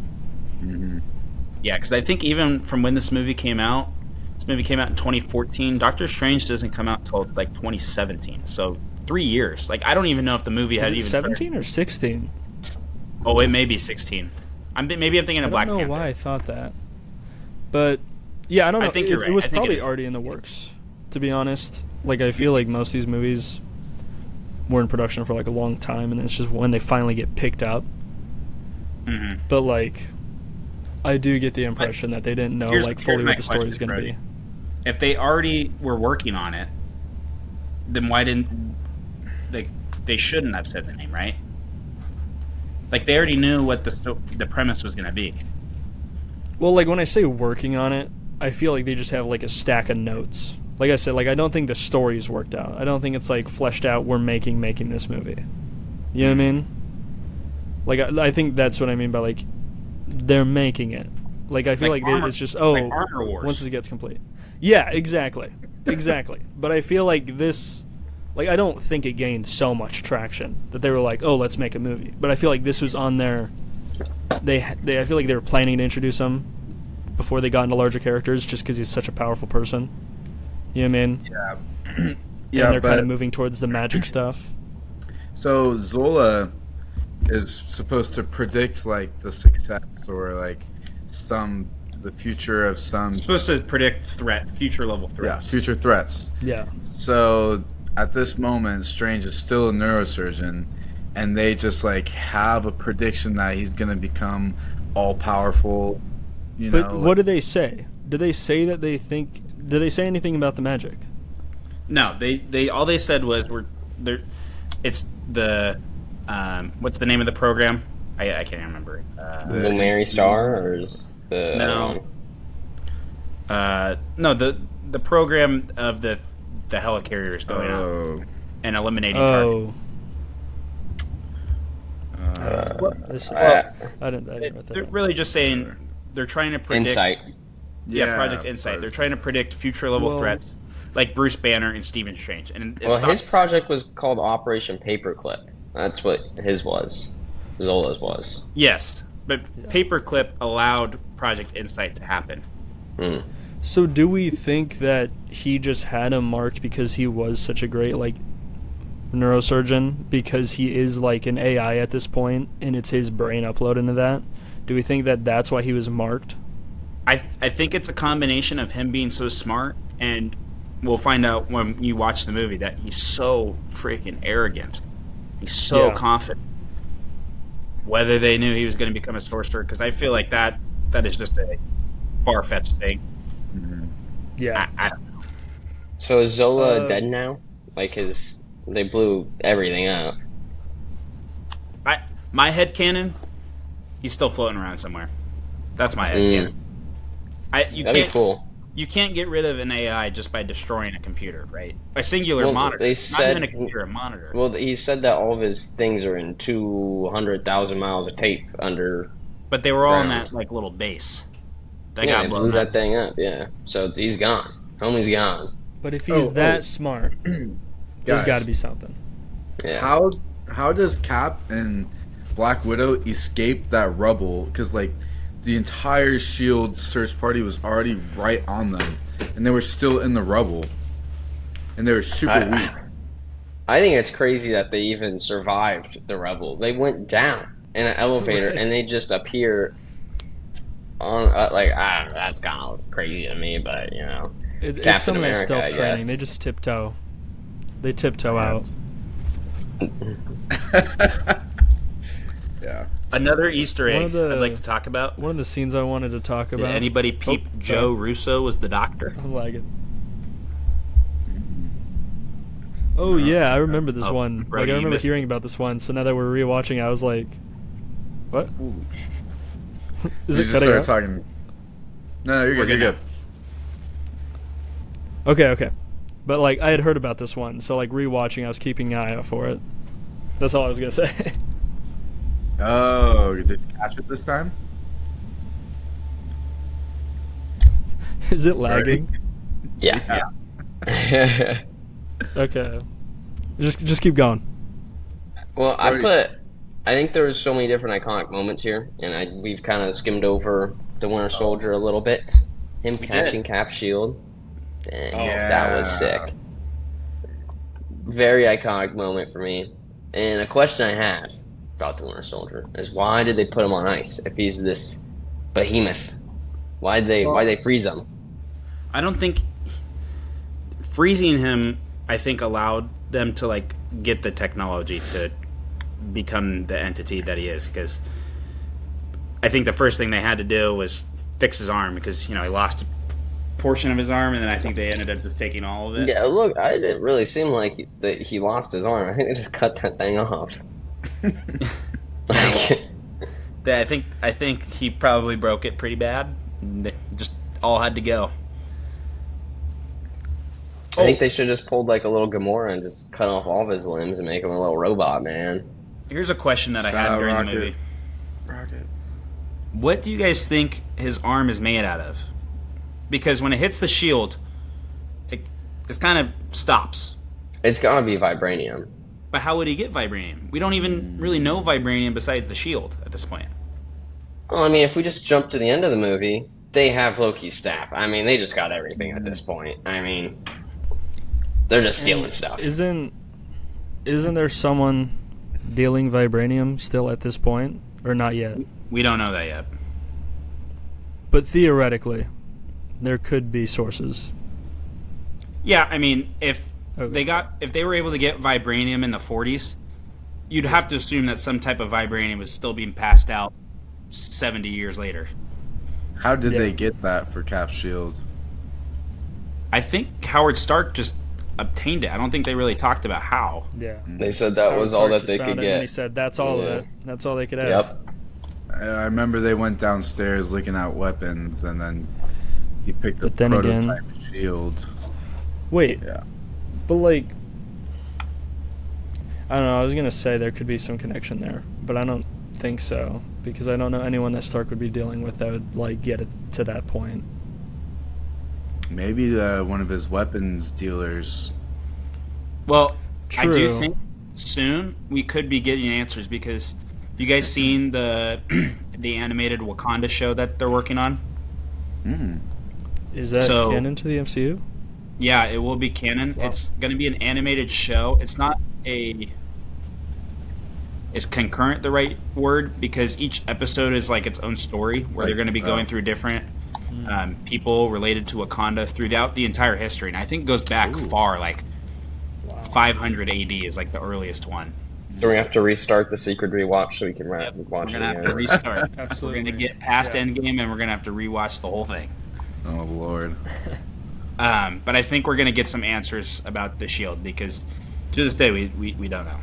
[SPEAKER 1] Yeah, because I think even from when this movie came out in 2014. Doctor Strange doesn't come out until like 2017. So 3 years. Like, I don't even know if the movie
[SPEAKER 4] Is
[SPEAKER 1] had
[SPEAKER 4] it
[SPEAKER 1] even
[SPEAKER 4] 17 or 16?
[SPEAKER 1] Oh, it may be 16. Maybe I'm thinking
[SPEAKER 4] I
[SPEAKER 1] of Black
[SPEAKER 4] don't know
[SPEAKER 1] Panther.
[SPEAKER 4] why I thought that. But, yeah, I don't know.
[SPEAKER 1] I think you're right.
[SPEAKER 4] It was
[SPEAKER 1] I think it
[SPEAKER 4] probably
[SPEAKER 1] is.
[SPEAKER 4] already in the works, to be honest. Like, I feel like most of these movies were in production for, like, a long time, and it's just when they finally get picked up.
[SPEAKER 1] Mm-hmm.
[SPEAKER 4] But, like, I do get the impression that they didn't know, like, fully what the story was going to be.
[SPEAKER 1] If they already were working on it, then why didn't they shouldn't have said the name, right? Like, they already knew what the premise was going to be.
[SPEAKER 4] Well, like, when I say working on it, I feel like they just have, like, a stack of notes. Like I said, like, I don't think the story's worked out. I don't think it's, like, fleshed out, we're making this movie. You know what I mean? Like, I think that's what I mean by, like, they're making it. Like, I feel like it's just,
[SPEAKER 1] like Armor Wars.
[SPEAKER 4] once it gets complete. Yeah, exactly. Exactly. But I feel like this... Like, I don't think it gained so much traction that they were like, oh, let's make a movie. But I feel like this was on their... I feel like they were planning to introduce him before they got into larger characters just because he's such a powerful person. You know what I mean?
[SPEAKER 2] Yeah.
[SPEAKER 4] And
[SPEAKER 2] Yeah,
[SPEAKER 4] they're
[SPEAKER 2] but
[SPEAKER 4] kind of moving towards the magic stuff.
[SPEAKER 2] so Zola is supposed to predict like the success or like the future of some
[SPEAKER 1] supposed to predict future level threats.
[SPEAKER 2] future threats.
[SPEAKER 4] Yeah.
[SPEAKER 2] So at this moment, Strange is still a neurosurgeon, and they just like have a prediction that he's gonna become all powerful. You
[SPEAKER 4] But
[SPEAKER 2] know,
[SPEAKER 4] what do they say? Do they say that they think... Do they say anything about the magic?
[SPEAKER 1] No, they all they said was it's the what's the name of the program? I can't remember.
[SPEAKER 3] The Mary Star, or is the
[SPEAKER 1] No. No, the program of the helicarriers going out and eliminating targets.
[SPEAKER 4] I didn't write that
[SPEAKER 1] They're
[SPEAKER 4] down.
[SPEAKER 1] really just saying they're trying to predict
[SPEAKER 3] Insight.
[SPEAKER 1] Yeah, Project Insight. They're trying to predict future level threats like Bruce Banner and Stephen Strange. And
[SPEAKER 3] His project was called Operation Paperclip. That's what his was. Zola's was.
[SPEAKER 1] Yes, but Paperclip allowed Project Insight to happen.
[SPEAKER 4] So do we think that he just had him marked because he was such a great, like, neurosurgeon? Because he is, like, an AI at this point, and it's his brain upload into that? Do we think that that's why he was marked?
[SPEAKER 1] I think it's a combination of him being so smart, and we'll find out when you watch the movie that he's so freaking arrogant. He's so confident. Whether they knew he was going to become a sorcerer, because I feel like that is just a far-fetched thing.
[SPEAKER 4] Yeah.
[SPEAKER 1] I don't know.
[SPEAKER 3] So is Zola dead now? Like they blew everything up.
[SPEAKER 1] My headcanon, he's still floating around somewhere. That's my headcanon.
[SPEAKER 3] That'd be cool.
[SPEAKER 1] You can't get rid of an AI just by destroying a computer, right? A singular monitor.
[SPEAKER 3] They
[SPEAKER 1] Not
[SPEAKER 3] said,
[SPEAKER 1] even a computer, a monitor.
[SPEAKER 3] Well, he said that all of his things are in 200,000 miles of tape under.
[SPEAKER 1] But they were all in
[SPEAKER 3] ground.
[SPEAKER 1] that like little base.
[SPEAKER 3] They
[SPEAKER 1] got
[SPEAKER 3] blew
[SPEAKER 1] blown
[SPEAKER 3] that
[SPEAKER 1] up.
[SPEAKER 3] thing up. Yeah, so he's gone. Homie's gone.
[SPEAKER 4] But if he's that smart, there's
[SPEAKER 2] Guys.
[SPEAKER 4] got to be something.
[SPEAKER 3] Yeah.
[SPEAKER 2] How does Cap and Black Widow escape that rubble? Because like the entire Shield search party was already right on them, and they were still in the rubble, and they were super weak.
[SPEAKER 3] I think it's crazy that they even survived the rubble. They went down in an elevator and they just appear on like I don't know, that's kind of crazy to me, but you know,
[SPEAKER 4] It's
[SPEAKER 3] Captain
[SPEAKER 4] some of that
[SPEAKER 3] America,
[SPEAKER 4] stealth
[SPEAKER 3] I
[SPEAKER 4] training.
[SPEAKER 3] guess.
[SPEAKER 4] They just tiptoe. They tiptoe out.
[SPEAKER 2] Yeah.
[SPEAKER 1] Another Easter
[SPEAKER 4] One
[SPEAKER 1] egg
[SPEAKER 4] of the-
[SPEAKER 1] I'd like to talk about.
[SPEAKER 4] One of the scenes I wanted to talk
[SPEAKER 1] Did
[SPEAKER 4] about.
[SPEAKER 1] anybody peep Joe
[SPEAKER 4] sorry.
[SPEAKER 1] Russo was the doctor?
[SPEAKER 4] I'm lagging. Oh yeah, I remember this
[SPEAKER 1] Oh,
[SPEAKER 4] one.
[SPEAKER 1] Brody,
[SPEAKER 4] Like I
[SPEAKER 1] you
[SPEAKER 4] remember
[SPEAKER 1] missed
[SPEAKER 4] hearing about this one. So now that we're rewatching, I was like, "What? Is
[SPEAKER 2] We
[SPEAKER 4] it
[SPEAKER 2] just
[SPEAKER 4] cutting
[SPEAKER 2] started
[SPEAKER 4] out?"
[SPEAKER 2] talking. No, you're
[SPEAKER 1] We're
[SPEAKER 2] good. You're
[SPEAKER 1] good
[SPEAKER 2] good.
[SPEAKER 4] Okay. But like I had heard about this one, so like rewatching, I was keeping an eye out for it. That's all I was gonna say.
[SPEAKER 2] Oh, did you catch it this time?
[SPEAKER 4] Is it lagging?
[SPEAKER 3] Yeah.
[SPEAKER 4] Okay. Just keep going.
[SPEAKER 3] Well,
[SPEAKER 2] Brody.
[SPEAKER 3] I think there was so many different iconic moments here, and we've kind of skimmed over the Winter Soldier a little bit. Him catching Cap's shield. Dang, that was sick. Very iconic moment for me. And a question I have about the Winter Soldier is why did they put him on ice if he's this behemoth? Why'd they freeze him?
[SPEAKER 1] I don't think freezing him, I think, allowed them to like get the technology to become the entity that he is, because I think the first thing they had to do was fix his arm, because he lost a portion of his arm, and then I think they ended up just taking all of it.
[SPEAKER 3] Yeah, look, it didn't really seem like he lost his arm. I think they just cut that thing off.
[SPEAKER 1] I think he probably broke it pretty bad. They just all had to go.
[SPEAKER 3] I think they should have just pulled like a little Gamora and just cut off all of his limbs and make him a little robot, man.
[SPEAKER 1] Here's a question that I
[SPEAKER 2] Shout
[SPEAKER 1] had
[SPEAKER 2] out
[SPEAKER 1] during
[SPEAKER 2] Rocket.
[SPEAKER 1] the movie.
[SPEAKER 2] Rocket.
[SPEAKER 1] What do you guys think his arm is made out of? Because when it hits the shield, it kind of stops.
[SPEAKER 3] It's gotta be vibranium.
[SPEAKER 1] But how would he get vibranium? We don't even really know vibranium besides the shield at this point.
[SPEAKER 3] Well, I mean, if we just jump to the end of the movie, they have Loki's staff. I mean, they just got everything at this point. I mean, they're just stealing stuff.
[SPEAKER 4] Isn't there someone dealing vibranium still at this point, or not yet?
[SPEAKER 1] We don't know that yet.
[SPEAKER 4] But theoretically, there could be sources.
[SPEAKER 1] Yeah, I mean, if
[SPEAKER 4] Okay.
[SPEAKER 1] they were able to get vibranium in the 40s, you'd have to assume that some type of vibranium was still being passed out 70 years later.
[SPEAKER 2] How did
[SPEAKER 4] Yeah.
[SPEAKER 2] they get that for Cap's shield?
[SPEAKER 1] I think Howard Stark just obtained it. I don't think they really talked about how.
[SPEAKER 4] Yeah.
[SPEAKER 3] They said that was all that they could
[SPEAKER 4] And he
[SPEAKER 3] get.
[SPEAKER 4] said that's all of
[SPEAKER 3] Yeah.
[SPEAKER 4] it. That's all they could have.
[SPEAKER 3] Yep.
[SPEAKER 2] I remember they went downstairs looking at weapons, and then he picked the
[SPEAKER 4] But then again-
[SPEAKER 2] prototype shield.
[SPEAKER 4] Wait,
[SPEAKER 2] Yeah.
[SPEAKER 4] but like, I don't know. I was gonna say there could be some connection there, but I don't think so because I don't know anyone that Stark would be dealing with that would like get it to that point.
[SPEAKER 2] Maybe one of his weapons dealers.
[SPEAKER 1] Well, I do
[SPEAKER 4] True.
[SPEAKER 1] think soon we could be getting answers, because you guys seen the the animated Wakanda show that they're working on?
[SPEAKER 4] Is that
[SPEAKER 1] So-
[SPEAKER 4] canon to the MCU?
[SPEAKER 1] Yeah, it will be canon.
[SPEAKER 4] Wow.
[SPEAKER 1] It's going to be an animated show. It's not is concurrent the right word? Because each episode is like its own story, where they're going to be going through different people related to Wakanda throughout the entire history. And I think it goes back far, like 500 AD is like the earliest one.
[SPEAKER 3] So we have to restart the secret rewatch so we can watch
[SPEAKER 1] We're
[SPEAKER 3] it
[SPEAKER 1] going to have to
[SPEAKER 3] again.
[SPEAKER 1] restart.
[SPEAKER 4] Absolutely.
[SPEAKER 1] We're going to get past
[SPEAKER 4] Yeah.
[SPEAKER 1] Endgame, and we're going to have to rewatch the whole thing.
[SPEAKER 2] Oh Lord.
[SPEAKER 1] But I think we're going to get some answers about the shield, because to this day we don't know.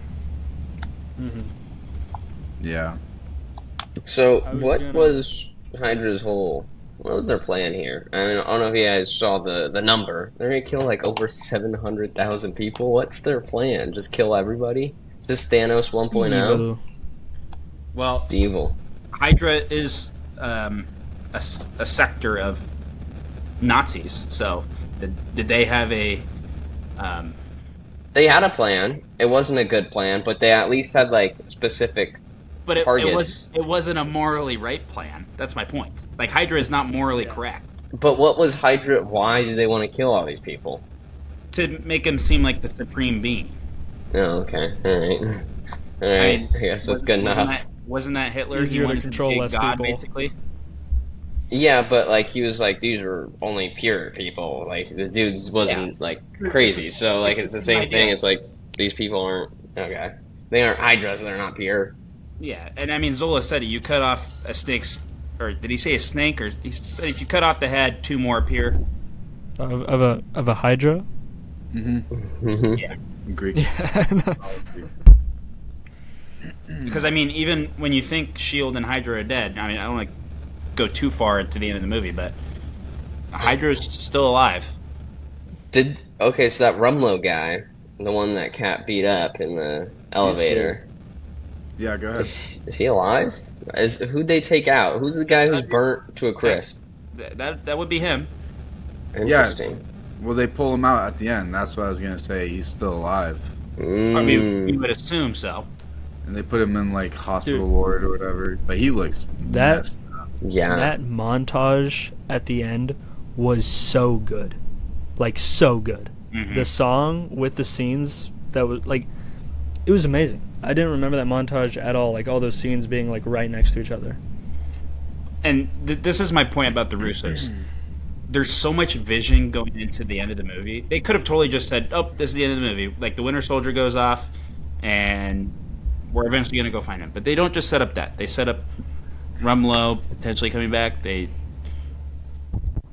[SPEAKER 2] Yeah.
[SPEAKER 3] So
[SPEAKER 4] I was
[SPEAKER 3] what
[SPEAKER 4] gonna-
[SPEAKER 3] was Hydra's whole? What was their plan here? I mean, I don't know if you guys saw the number. They're gonna kill like over 700,000 people. What's their plan? Just kill everybody? Is this Thanos 1.0?
[SPEAKER 4] Evil.
[SPEAKER 1] Well,
[SPEAKER 3] Evil.
[SPEAKER 1] Hydra is a sector of Nazis. So did they have a?
[SPEAKER 3] They had a plan. It wasn't a good plan, but they at least had like specific.
[SPEAKER 1] But it
[SPEAKER 3] Targets.
[SPEAKER 1] wasn't a morally right plan. That's my point. Like, Hydra is not morally correct.
[SPEAKER 3] But what was Hydra? Why did they want to kill all these people?
[SPEAKER 1] To make him seem like the supreme being.
[SPEAKER 3] Oh, okay. All right. All right. I guess that's good enough.
[SPEAKER 1] Wasn't that Hitler?
[SPEAKER 4] Easier
[SPEAKER 1] He
[SPEAKER 4] to
[SPEAKER 1] wanted
[SPEAKER 4] control
[SPEAKER 1] be a
[SPEAKER 4] less
[SPEAKER 1] god,
[SPEAKER 4] people.
[SPEAKER 1] basically.
[SPEAKER 3] Yeah, but like he was like these were only pure people. Like the dudes wasn't like crazy. So like it's the same thing. It's like these people aren't okay. They aren't Hydras. They're not pure.
[SPEAKER 1] Yeah, and I mean Zola said it. You cut off a snake's, or did he say a snake? Or he said if you cut off the head, 2 more appear.
[SPEAKER 4] Of a Hydra.
[SPEAKER 1] Yeah,
[SPEAKER 2] Greek.
[SPEAKER 1] because I mean even when you think Shield and Hydra are dead, I mean I don't want to go too far to the end of the movie, but Hydra is still alive.
[SPEAKER 3] So that Rumlow guy, the one that Cat beat up in the elevator,
[SPEAKER 2] Yeah, go ahead.
[SPEAKER 3] is he alive? Who'd they take out? Who's the guy who's burnt to a crisp?
[SPEAKER 1] That would be him.
[SPEAKER 3] Interesting.
[SPEAKER 2] Well, they pull him out at the end. That's what I was gonna say. He's still alive,
[SPEAKER 1] I mean, you would assume so.
[SPEAKER 2] and they put him in like hospital
[SPEAKER 4] Dude.
[SPEAKER 2] ward or whatever. But he looks
[SPEAKER 4] That
[SPEAKER 3] Yeah.
[SPEAKER 4] that montage at the end was so good, like so good.
[SPEAKER 1] Mhm.
[SPEAKER 4] The song with the scenes that was like, it was amazing. I didn't remember that montage at all. Like all those scenes being like right next to each other.
[SPEAKER 1] And this is my point about the Russos. There's so much vision going into the end of the movie. They could have totally just said, "Oh, this is the end of the movie." Like the Winter Soldier goes off, and we're eventually going to go find him. But they don't just set up that. They set up Rumlow potentially coming back.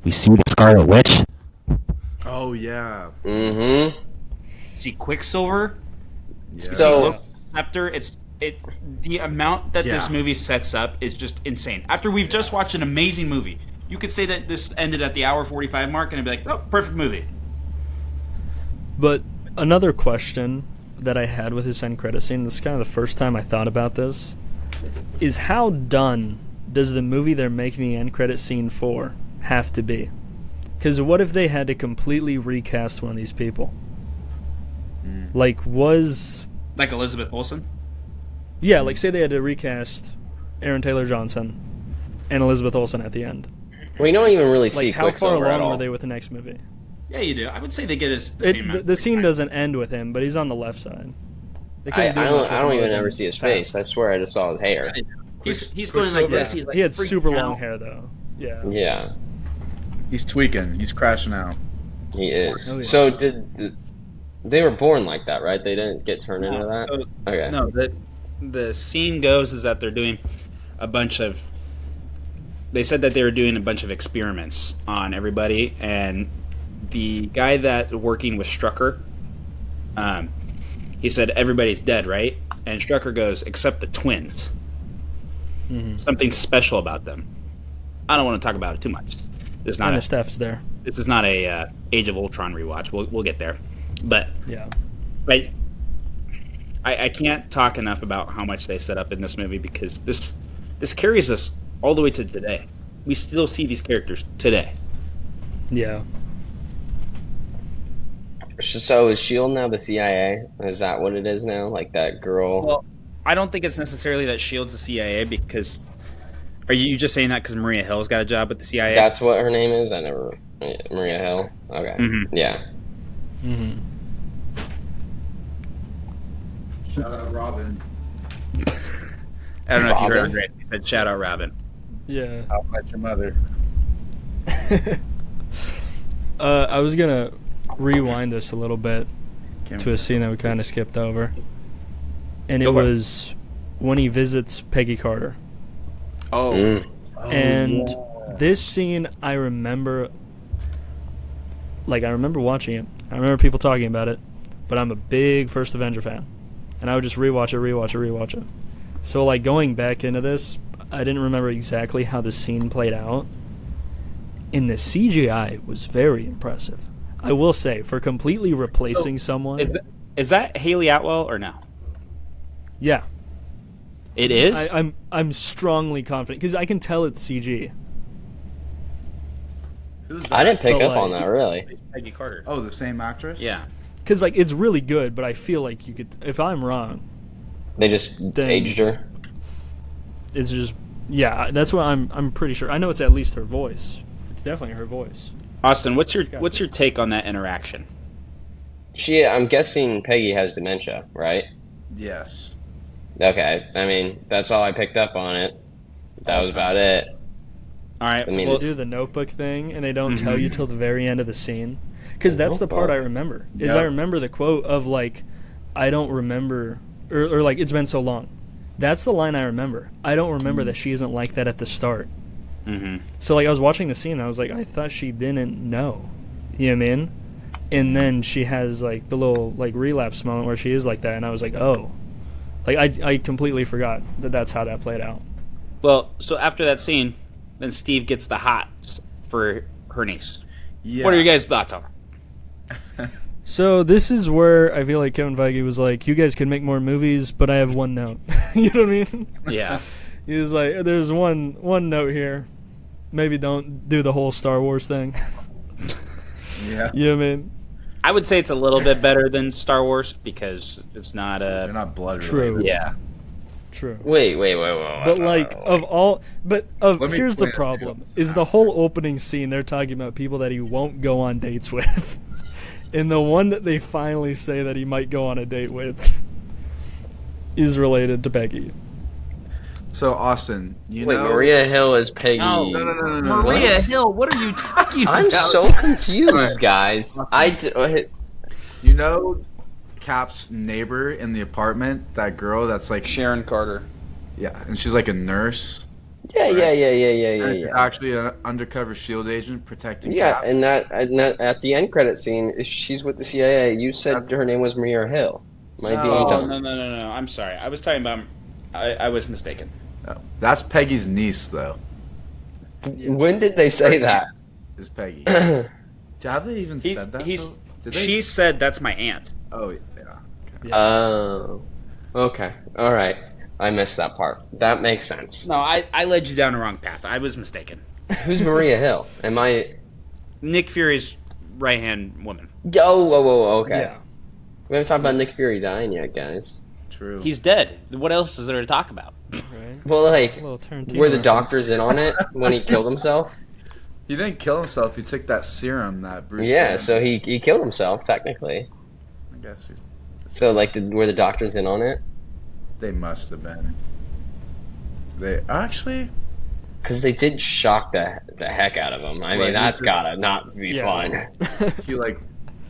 [SPEAKER 1] We see the Scarlet Witch.
[SPEAKER 2] Oh yeah.
[SPEAKER 3] Mm-hmm.
[SPEAKER 1] See Quicksilver.
[SPEAKER 2] Yeah.
[SPEAKER 3] So
[SPEAKER 1] Scepter. The amount that this
[SPEAKER 2] Yeah.
[SPEAKER 1] movie sets up is just insane. After we've just watched an amazing movie, you could say that this ended at the hour 45 mark, and I'd be like, "Oh, perfect movie."
[SPEAKER 4] But another question that I had with this end credit scene, this is kind of the first time I thought about this, is how done does the movie they're making the end credit scene for have to be? Because what if they had to completely recast one of these people? Like,
[SPEAKER 1] Like Elizabeth Olsen.
[SPEAKER 4] Yeah, like say they had to recast Aaron Taylor Johnson and Elizabeth Olsen at the end.
[SPEAKER 3] we don't even really see
[SPEAKER 4] Like, how far
[SPEAKER 3] Quicksilver at
[SPEAKER 4] along
[SPEAKER 3] all.
[SPEAKER 4] were they with the next movie?
[SPEAKER 1] Yeah, you do. I would say they get the same amount.
[SPEAKER 4] The scene doesn't end with him, but he's on the left side. They
[SPEAKER 3] I
[SPEAKER 4] couldn't do much with
[SPEAKER 3] don't
[SPEAKER 4] him
[SPEAKER 3] even
[SPEAKER 4] other
[SPEAKER 3] ever
[SPEAKER 4] than
[SPEAKER 3] see his
[SPEAKER 4] fast.
[SPEAKER 3] face. I swear I just saw his hair.
[SPEAKER 1] He's going like this. He's like
[SPEAKER 4] He had
[SPEAKER 1] freaking
[SPEAKER 4] super
[SPEAKER 1] out.
[SPEAKER 4] long hair, though. Yeah.
[SPEAKER 3] Yeah,
[SPEAKER 2] He's tweaking. He's crashing out.
[SPEAKER 3] he is.
[SPEAKER 4] Oh, yeah.
[SPEAKER 3] So did they were born like that, right? They didn't get turned into that.
[SPEAKER 1] So,
[SPEAKER 3] Okay.
[SPEAKER 1] no, the scene goes is that they're doing a bunch of. They said that they were doing a bunch of experiments on everybody, and the guy that working with Strucker, he said everybody's dead, right? And Strucker goes, except the twins. Something special about them. I don't want to talk about it too much. This is not
[SPEAKER 4] And
[SPEAKER 1] a,
[SPEAKER 4] the staff's there.
[SPEAKER 1] this is not a Age of Ultron rewatch. We'll get there, but
[SPEAKER 4] Yeah.
[SPEAKER 1] I can't talk enough about how much they set up in this movie because this carries us all the way to today. We still see these characters today.
[SPEAKER 4] Yeah.
[SPEAKER 3] So is Shield now the CIA? Is that what it is now? Like that girl?
[SPEAKER 1] Well, I don't think it's necessarily that Shield's the CIA because. Are you just saying that because Maria Hill's got a job with the CIA?
[SPEAKER 3] That's what her name is. I never. Maria Hill. Okay.
[SPEAKER 1] Mhm.
[SPEAKER 3] Yeah.
[SPEAKER 4] Mm-hmm.
[SPEAKER 2] Shout out Robin.
[SPEAKER 1] I don't know if you heard
[SPEAKER 3] Robin?
[SPEAKER 1] him, Grace. He said, "Shout out, Robin."
[SPEAKER 4] Yeah.
[SPEAKER 2] I'll met your mother.
[SPEAKER 4] I was gonna rewind this a little bit
[SPEAKER 2] Can't
[SPEAKER 4] to a scene that we kind of skipped over, and it
[SPEAKER 1] Go for it.
[SPEAKER 4] was when he visits Peggy Carter.
[SPEAKER 1] Oh,
[SPEAKER 4] And this scene, I remember watching it. I remember people talking about it, but I'm a big First Avenger fan, and I would just rewatch it. So, like, going back into this, I didn't remember exactly how the scene played out, and the CGI was very impressive. I will say, for completely replacing someone,
[SPEAKER 1] is that Haley Atwell or no?
[SPEAKER 4] yeah,
[SPEAKER 1] It is.
[SPEAKER 4] I'm strongly confident because I can tell it's CG.
[SPEAKER 2] Who's that?
[SPEAKER 3] I didn't pick
[SPEAKER 4] But,
[SPEAKER 3] up on
[SPEAKER 4] like-
[SPEAKER 3] that really.
[SPEAKER 1] Peggy Carter.
[SPEAKER 2] Oh, the same actress?
[SPEAKER 1] Yeah.
[SPEAKER 4] Because, like, it's really good, but I feel like you could, if I'm wrong,
[SPEAKER 3] They just
[SPEAKER 4] Then-
[SPEAKER 3] aged her.
[SPEAKER 4] it's just, yeah, that's what I'm pretty sure. I know it's at least her voice. It's definitely her voice.
[SPEAKER 1] Austin, what's
[SPEAKER 4] gotta
[SPEAKER 1] your take on that interaction?
[SPEAKER 3] I'm guessing Peggy has dementia, right?
[SPEAKER 2] Yes.
[SPEAKER 3] Okay. I mean, that's all I picked up on it. That was about it.
[SPEAKER 1] All right.
[SPEAKER 3] I mean,
[SPEAKER 1] well,
[SPEAKER 4] They do the notebook thing, and they don't tell you till the very end of the scene. Because that's the part I remember. Is
[SPEAKER 2] Yep.
[SPEAKER 4] I remember the quote of like, I don't remember, or like it's been so long. That's the line I remember. I don't remember that she isn't like that at the start. So like I was watching the scene, and I was like, I thought she didn't know. You know what I mean? And then she has like the little like relapse moment where she is like that, and I was like, oh, like I completely forgot that that's how that played out.
[SPEAKER 1] well, so after that scene, then Steve gets the hots for her niece.
[SPEAKER 2] Yeah.
[SPEAKER 1] What are your guys' thoughts on it?
[SPEAKER 4] So this is where I feel like Kevin Feige was like, you guys can make more movies, but I have one note. You know what I mean?
[SPEAKER 1] Yeah.
[SPEAKER 4] He was like, there's one note here. Maybe don't do the whole Star Wars thing.
[SPEAKER 2] Yeah.
[SPEAKER 4] You know what I mean?
[SPEAKER 1] I would say it's a little bit better than Star Wars because it's not
[SPEAKER 2] They're not blood
[SPEAKER 4] True.
[SPEAKER 2] related.
[SPEAKER 1] Yeah.
[SPEAKER 4] True.
[SPEAKER 3] wait.
[SPEAKER 4] But like
[SPEAKER 2] Let me
[SPEAKER 4] here's the
[SPEAKER 2] clear
[SPEAKER 4] problem
[SPEAKER 2] this
[SPEAKER 4] is the whole opening scene they're talking about people that he won't go on dates with. And the one that they finally say that he might go on a date with is related to Peggy.
[SPEAKER 2] So Austin, you
[SPEAKER 3] Wait,
[SPEAKER 2] know
[SPEAKER 3] Maria Hill is Peggy.
[SPEAKER 1] No.
[SPEAKER 2] No.
[SPEAKER 1] Maria
[SPEAKER 3] What?
[SPEAKER 1] Hill, what are you talking about?
[SPEAKER 3] I'm so confused, guys.
[SPEAKER 2] You know Cap's neighbor in the apartment, that girl that's like
[SPEAKER 1] Sharon Carter.
[SPEAKER 2] yeah, and she's like a nurse.
[SPEAKER 3] Yeah.
[SPEAKER 2] And she's actually an undercover shield agent protecting
[SPEAKER 3] Yeah,
[SPEAKER 2] Cap.
[SPEAKER 3] and that at the end credit scene, she's with the CIA. You said her name was Maria Hill. Am I being
[SPEAKER 1] Oh,
[SPEAKER 3] dumb?
[SPEAKER 1] no. I'm sorry. I was talking about... I was mistaken.
[SPEAKER 2] No, that's Peggy's niece though.
[SPEAKER 3] When did they say that?
[SPEAKER 2] Is Peggy. Have they even said that? Did they?
[SPEAKER 1] She said that's my aunt.
[SPEAKER 2] Oh yeah. Okay.
[SPEAKER 3] Oh, okay, all right. I missed that part. That makes sense.
[SPEAKER 1] No, I led you down the wrong path. I was mistaken.
[SPEAKER 3] Who's Maria Hill? Am I?
[SPEAKER 1] Nick Fury's right-hand woman.
[SPEAKER 3] Oh, whoa. Okay.
[SPEAKER 4] Yeah.
[SPEAKER 3] We haven't talked about Nick Fury dying yet, guys.
[SPEAKER 2] True.
[SPEAKER 1] He's dead. What else is there to talk about?
[SPEAKER 4] Right?
[SPEAKER 3] Well, like,
[SPEAKER 4] A little Tarantino
[SPEAKER 3] were the
[SPEAKER 4] reference.
[SPEAKER 3] doctors in on it when he killed himself?
[SPEAKER 2] He didn't kill himself. He took that serum that Bruce.
[SPEAKER 3] Yeah,
[SPEAKER 2] gave him.
[SPEAKER 3] so he killed himself technically.
[SPEAKER 2] I guess
[SPEAKER 3] So like, were the doctors in on it?
[SPEAKER 2] they must have been. They actually.
[SPEAKER 3] Because they did shock the heck out of him. I mean,
[SPEAKER 2] Right,
[SPEAKER 3] that's
[SPEAKER 2] he-
[SPEAKER 3] gotta not be
[SPEAKER 4] Yeah.
[SPEAKER 3] fun.
[SPEAKER 2] He like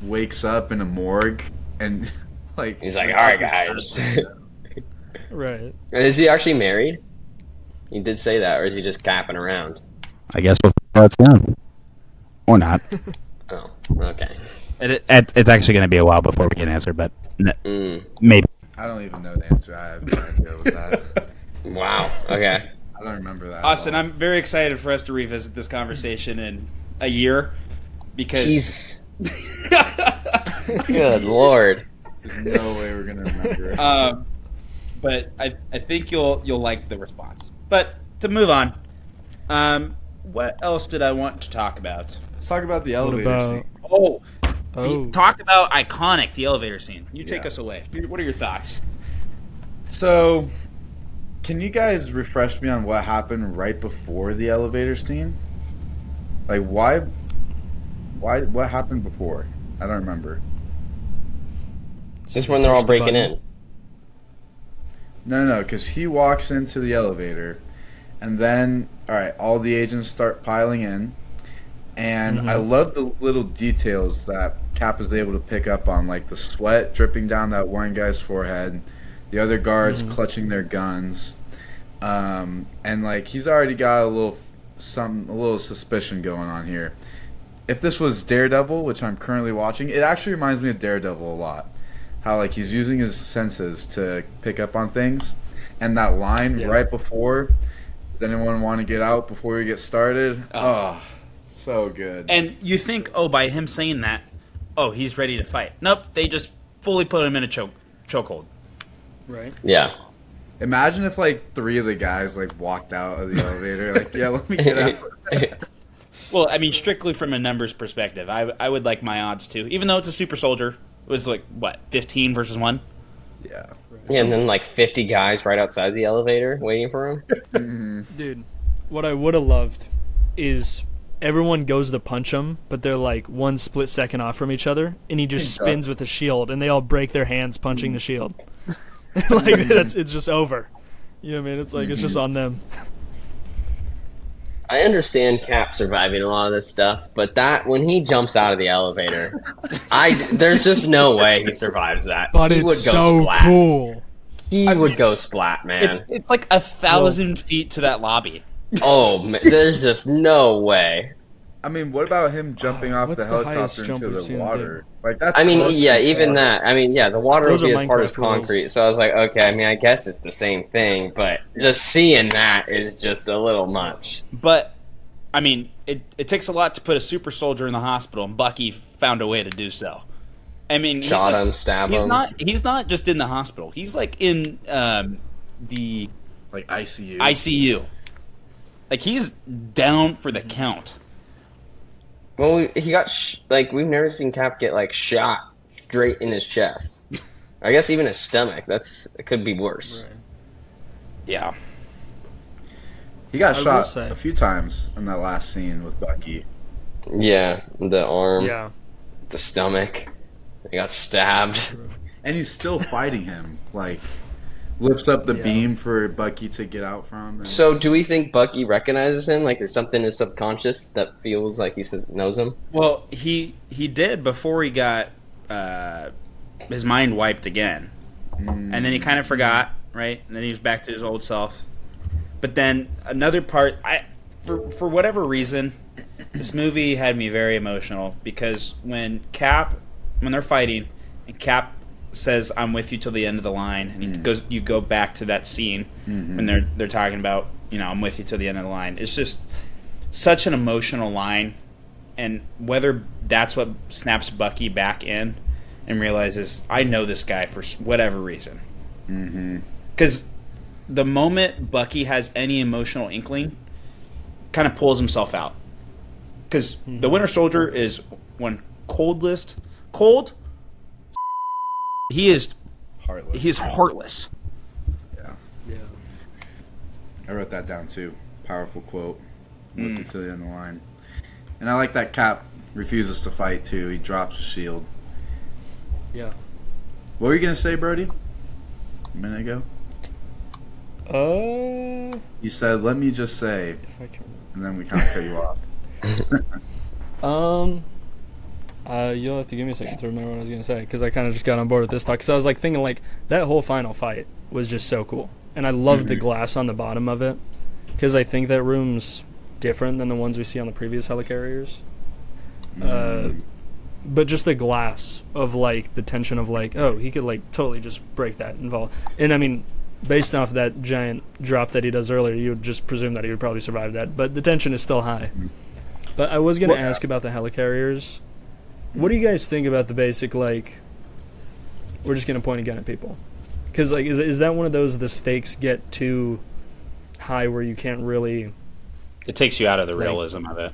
[SPEAKER 2] wakes up in a morgue and like
[SPEAKER 3] He's like, "All right, guys."
[SPEAKER 4] Right.
[SPEAKER 3] Is he actually married? He did say that, or is he just capping around?
[SPEAKER 1] I guess we'll see how it's going. Or not.
[SPEAKER 3] Oh, okay.
[SPEAKER 1] It's actually going to be a while before we get an answer, but maybe.
[SPEAKER 2] I don't even know the answer. I have no idea with that.
[SPEAKER 3] Wow. Okay.
[SPEAKER 2] I don't remember that. at
[SPEAKER 1] Austin,
[SPEAKER 2] all.
[SPEAKER 1] I'm very excited for us to revisit this conversation in a year because
[SPEAKER 3] Jeez. Good lord.
[SPEAKER 2] There's no way we're gonna remember it.
[SPEAKER 1] but I think you'll like the response. But to move on, what else did I want to talk about?
[SPEAKER 2] Let's talk about the elevator
[SPEAKER 4] about-
[SPEAKER 2] scene.
[SPEAKER 4] Oh.
[SPEAKER 1] Talk about iconic, the elevator scene. You take
[SPEAKER 2] Yeah.
[SPEAKER 1] us away. What are your thoughts?
[SPEAKER 2] So, can you guys refresh me on what happened right before the elevator scene? Like, why? What happened before? I don't remember.
[SPEAKER 3] This is when they're all
[SPEAKER 4] Push the
[SPEAKER 3] breaking
[SPEAKER 4] button.
[SPEAKER 3] in.
[SPEAKER 2] No, because he walks into the elevator, and then all the agents start piling in, and I love the little details that Cap is able to pick up on, like the sweat dripping down that one guy's forehead, the other guards clutching their guns, and like he's already got a little suspicion going on here. If this was Daredevil, which I'm currently watching, it actually reminds me of Daredevil a lot. How like he's using his senses to pick up on things, and that line right before, does anyone want to get out before we get started? Oh, so good.
[SPEAKER 1] And you think, by him saying that, he's ready to fight. Nope, they just fully put him in a chokehold.
[SPEAKER 4] Right.
[SPEAKER 3] Yeah.
[SPEAKER 2] Imagine if like 3 of the guys like walked out of the elevator, like, yeah, let me get out.
[SPEAKER 1] Well, I mean, strictly from a numbers perspective, I would like my odds too. Even though it's a super soldier, it was like, 15 versus 1?
[SPEAKER 2] Yeah.
[SPEAKER 3] Yeah, and then like 50 guys right outside the elevator waiting for him.
[SPEAKER 4] Dude, what I would have loved is everyone goes to punch him, but they're like 1 split second off from each other, and he just spins with the shield, and they all break their hands punching the shield. Like it's just over. You know what I mean? It's like it's just on them.
[SPEAKER 3] I understand Cap surviving a lot of this stuff, but that when he jumps out of the elevator, there's just no way he survives that.
[SPEAKER 4] But
[SPEAKER 3] he
[SPEAKER 4] it's
[SPEAKER 3] would go
[SPEAKER 4] so
[SPEAKER 3] splat.
[SPEAKER 4] cool.
[SPEAKER 3] He would go splat, man.
[SPEAKER 1] It's like 1,000 feet to that lobby.
[SPEAKER 3] Oh, man, there's just no way.
[SPEAKER 2] I mean, what about him jumping off
[SPEAKER 4] what's
[SPEAKER 2] the
[SPEAKER 4] the highest
[SPEAKER 2] helicopter
[SPEAKER 4] jump
[SPEAKER 2] into
[SPEAKER 4] we've
[SPEAKER 2] the
[SPEAKER 4] seen him
[SPEAKER 2] water? Like that's.
[SPEAKER 3] I mean,
[SPEAKER 2] close
[SPEAKER 3] yeah,
[SPEAKER 2] to
[SPEAKER 3] even
[SPEAKER 2] water.
[SPEAKER 3] that. I mean, yeah, the water
[SPEAKER 4] Those
[SPEAKER 3] would be
[SPEAKER 4] are
[SPEAKER 3] as hard as
[SPEAKER 4] Minecraft rules.
[SPEAKER 3] concrete. So I was like, okay, I mean, I guess it's the same thing, but just seeing that is just a little much.
[SPEAKER 1] But, I mean, it takes a lot to put a super soldier in the hospital, and Bucky found a way to do so. I mean,
[SPEAKER 3] Stab
[SPEAKER 1] he's
[SPEAKER 3] him.
[SPEAKER 1] He's not just in the hospital. He's like in the
[SPEAKER 2] Like ICU.
[SPEAKER 1] ICU. Like he's down for the count.
[SPEAKER 3] Well, he got we've never seen Cap get like shot straight in his chest. I guess even his stomach. It could be worse.
[SPEAKER 4] Right.
[SPEAKER 1] Yeah.
[SPEAKER 2] He got
[SPEAKER 4] I will
[SPEAKER 2] shot
[SPEAKER 4] say-
[SPEAKER 2] a few times in that last scene with Bucky.
[SPEAKER 3] Yeah, the arm,
[SPEAKER 4] Yeah.
[SPEAKER 3] the stomach. He got stabbed.
[SPEAKER 2] And he's still fighting him. Like, lifts up the
[SPEAKER 4] Yeah.
[SPEAKER 2] beam for Bucky to get out from. And
[SPEAKER 3] So, do we think Bucky recognizes him? Like, there's something in his subconscious that feels like he knows him?
[SPEAKER 1] Well, he did before he got his mind wiped again, and then he kind of forgot, right? And then he was back to his old self. But then another part, for whatever reason, this movie had me very emotional because when they're fighting, and Cap says, "I'm with you till the end of the line," and you go back to that scene when they're talking about, "I'm with you till the end of the line." It's just such an emotional line, and whether that's what snaps Bucky back in and realizes I know this guy for whatever reason, because the moment Bucky has any emotional inkling, kind of pulls himself out, because the Winter Soldier is one cold. He is
[SPEAKER 2] heartless.
[SPEAKER 1] He is heartless.
[SPEAKER 2] Yeah.
[SPEAKER 4] Yeah.
[SPEAKER 2] I wrote that down too. Powerful quote. With it to the end of the line. And I like that Cap refuses to fight too. He drops his shield.
[SPEAKER 4] Yeah.
[SPEAKER 2] What were you gonna say, Brody? A minute ago? You said, "Let me just say,"
[SPEAKER 4] If I can.
[SPEAKER 2] and then we kind of cut you off.
[SPEAKER 4] You'll have to give me a second to remember what I was gonna say because I kind of just got on board with this talk. Because I was like thinking like that whole final fight was just so cool, and I loved the glass on the bottom of it because I think that room's different than the ones we see on the previous helicarriers. But just the glass of like the tension of like, oh, he could like totally just break that and fall. And I mean, based off that giant drop that he does earlier, you would just presume that he would probably survive that. But the tension is still high. But I was gonna ask about the helicarriers. What do you guys think about the basic, like, we're just going to point a gun at people? Because, like, is that one of those, the stakes get too high where you can't really...
[SPEAKER 1] It takes you out of the realism of it.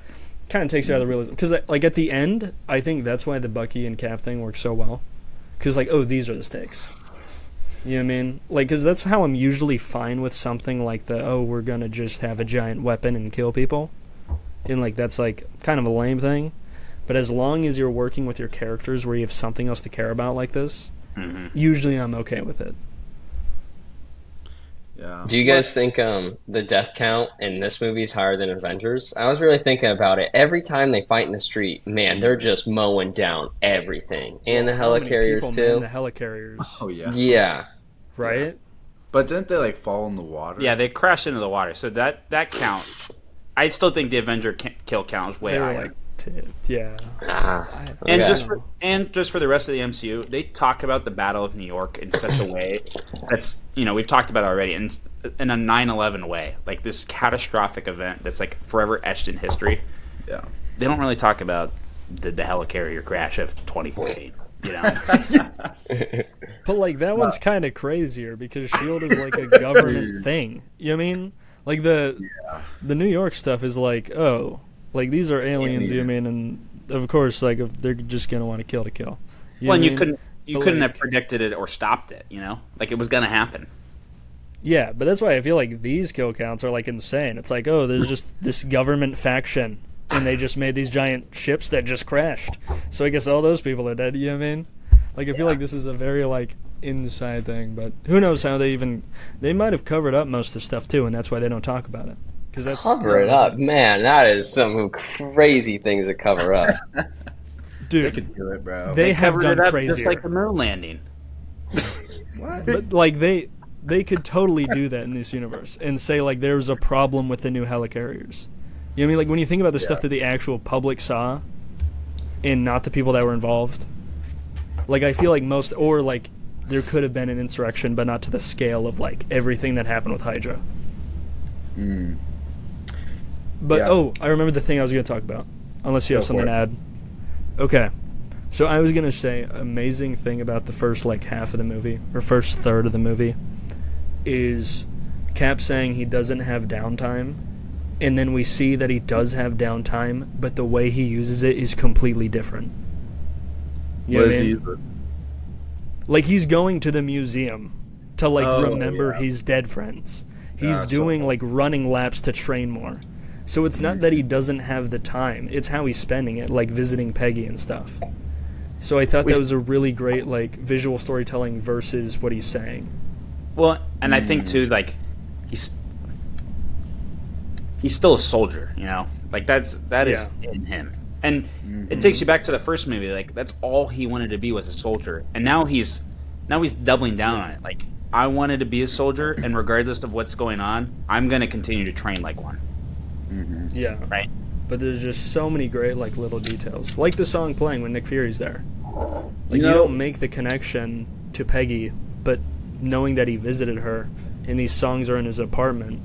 [SPEAKER 4] Kind of takes you out of the realism. Because, like, at the end, I think that's why the Bucky and Cap thing works so well. Because, like, oh, these are the stakes. You know what I mean? Like, because that's how I'm usually fine with something like we're going to just have a giant weapon and kill people. And, like, that's, like, kind of a lame thing. But as long as you're working with your characters where you have something else to care about like this, usually I'm okay with it.
[SPEAKER 2] Yeah.
[SPEAKER 3] Do you guys think the death count in this movie is higher than Avengers? I was really thinking about it. Every time they fight in the street, man, they're just mowing down everything. And the
[SPEAKER 4] How many
[SPEAKER 3] helicarriers,
[SPEAKER 4] people,
[SPEAKER 3] too.
[SPEAKER 4] man, the helicarriers,
[SPEAKER 2] Oh yeah.
[SPEAKER 3] Yeah.
[SPEAKER 4] right?
[SPEAKER 2] But didn't they like fall in the water?
[SPEAKER 1] Yeah, they crash into the water, so that count. I still think the Avenger kill count is way
[SPEAKER 4] They were
[SPEAKER 1] higher.
[SPEAKER 4] like, yeah.
[SPEAKER 1] And
[SPEAKER 3] Okay.
[SPEAKER 1] just for the rest of the MCU, they talk about the Battle of New York in such a way that's, we've talked about it already, in a 9/11 way, like this catastrophic event that's like forever etched in history.
[SPEAKER 2] Yeah.
[SPEAKER 1] They don't really talk about the helicarrier crash of 2014.
[SPEAKER 4] But like that one's kind of crazier because Shield is like a government thing. You know what I mean? Like the New York stuff is like, oh, like these are aliens. You know what I mean? And of course, like if they're just gonna want to kill to kill.
[SPEAKER 1] Well, and
[SPEAKER 4] know
[SPEAKER 1] you
[SPEAKER 4] what I mean?
[SPEAKER 1] couldn't
[SPEAKER 4] like-
[SPEAKER 1] have predicted it or stopped it. Like it was gonna happen.
[SPEAKER 4] Yeah, but that's why I feel like these kill counts are like insane. It's like, oh, there's just this government faction, and they just made these giant ships that just crashed. So I guess all those people are dead. You know what I mean? Like I feel like this is a very like inside thing, but who knows how they might have covered up most of the stuff too, and that's why they don't talk about it. Because that's
[SPEAKER 3] Cover it up, man. That is some crazy things to cover up.
[SPEAKER 2] They
[SPEAKER 4] dude.
[SPEAKER 2] could do it, bro.
[SPEAKER 4] They have
[SPEAKER 1] covered
[SPEAKER 4] done
[SPEAKER 1] it up
[SPEAKER 4] crazier.
[SPEAKER 1] just like the moon landing.
[SPEAKER 4] But like they could totally do that in this universe and say like there was a problem with the new helicarriers. You know what I mean? Like when you think about the stuff that the actual public saw, and not the people that were involved. Like I feel like most, or like there could have been an insurrection, but not to the scale of like everything that happened with Hydra. But
[SPEAKER 2] Yeah.
[SPEAKER 4] I remember the thing I was going to talk about. Unless you have
[SPEAKER 2] Go
[SPEAKER 4] something
[SPEAKER 2] for
[SPEAKER 4] to
[SPEAKER 2] it.
[SPEAKER 4] add. Okay. So I was going to say, amazing thing about the first like half of the movie, or first third of the movie, is Cap saying he doesn't have downtime, and then we see that he does have downtime, but the way he uses it is completely different. You know
[SPEAKER 2] What
[SPEAKER 4] what I
[SPEAKER 2] is he?
[SPEAKER 4] mean? Like he's going to the museum to like
[SPEAKER 2] Oh,
[SPEAKER 4] remember
[SPEAKER 2] yeah.
[SPEAKER 4] his dead friends. He's
[SPEAKER 2] Gotcha.
[SPEAKER 4] doing like running laps to train more. So it's not that he doesn't have the time, it's how he's spending it, like visiting Peggy and stuff. So I thought that was a really great like visual storytelling versus what he's saying.
[SPEAKER 1] Well, and I think too, like he's still a soldier, you know, like that is in him, and it takes you back to the first movie. Like that's all he wanted to be was a soldier, and now he's doubling down on it. Like I wanted to be a soldier, and regardless of what's going on, I'm gonna continue to train like one.
[SPEAKER 4] Yeah.
[SPEAKER 1] Right.
[SPEAKER 4] But there's just so many great like little details. Like the song playing when Nick Fury's there. Like you
[SPEAKER 2] know-
[SPEAKER 4] don't make the connection to Peggy, but knowing that he visited her and these songs are in his apartment,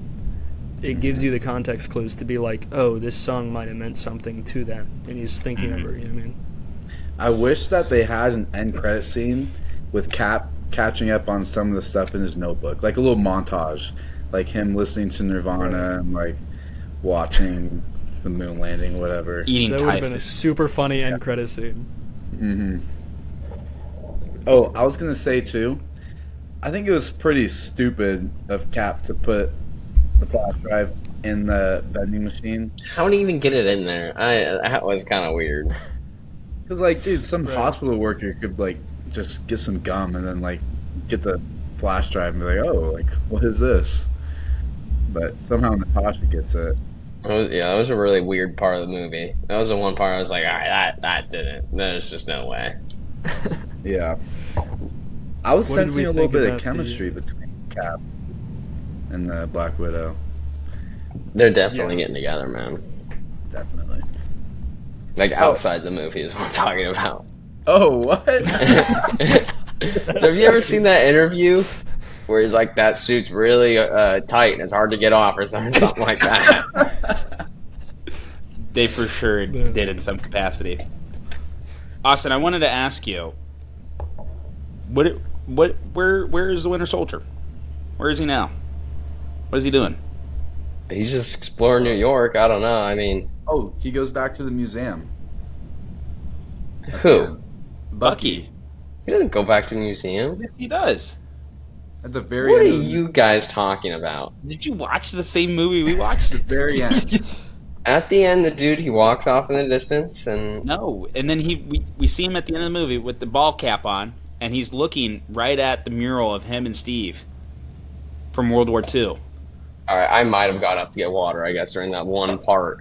[SPEAKER 4] it gives you the context clues to be like, oh, this song might have meant something to them, and he's thinking of her, you know what I mean?
[SPEAKER 2] I wish that they had an end credit scene with Cap catching up on some of the stuff in his notebook, like a little montage, like him listening to Nirvana and like watching the moon landing, whatever.
[SPEAKER 1] Eating
[SPEAKER 4] That would have been a
[SPEAKER 1] typhus.
[SPEAKER 4] super funny end credit scene.
[SPEAKER 2] Oh, I was gonna say too, I think it was pretty stupid of Cap to put the flash drive in the vending machine.
[SPEAKER 3] How would he even get it in there? That was kind of weird.
[SPEAKER 2] Cause like, dude, some hospital worker could like just get some gum and then like get the flash drive and be like, oh, like what is this? But somehow Natasha gets it.
[SPEAKER 3] That was a really weird part of the movie. That was the one part I was like, all right, that didn't. There's just no way.
[SPEAKER 2] Yeah. I was
[SPEAKER 4] What did we
[SPEAKER 2] sensing a little
[SPEAKER 4] think
[SPEAKER 2] bit of
[SPEAKER 4] about
[SPEAKER 2] chemistry between Cap and the Black Widow.
[SPEAKER 3] They're definitely getting together, man.
[SPEAKER 2] Definitely.
[SPEAKER 3] Like outside the movie is what I'm talking about.
[SPEAKER 2] Oh, what?
[SPEAKER 3] So have you ever seen that interview where he's like, that suit's really tight and it's hard to get off or something like that?
[SPEAKER 1] They for sure did in some capacity. Austin, I wanted to ask you, where is the Winter Soldier? Where is he now? What is he doing?
[SPEAKER 3] He's just exploring New York. I don't know. I mean,
[SPEAKER 2] Oh, he goes back to the museum.
[SPEAKER 3] who?
[SPEAKER 1] Bucky.
[SPEAKER 3] He doesn't go back to the museum.
[SPEAKER 1] Yes, he does.
[SPEAKER 2] At the very
[SPEAKER 3] What are
[SPEAKER 2] end. of the
[SPEAKER 3] you guys talking about?
[SPEAKER 1] Did you watch the same movie we watched?
[SPEAKER 2] very end.
[SPEAKER 3] At the end, the dude, he walks off in the distance and...
[SPEAKER 1] No, and then we see him at the end of the movie with the ball cap on, and he's looking right at the mural of him and Steve from World War II.
[SPEAKER 3] All right, I might have got up to get water, I guess, during that one part.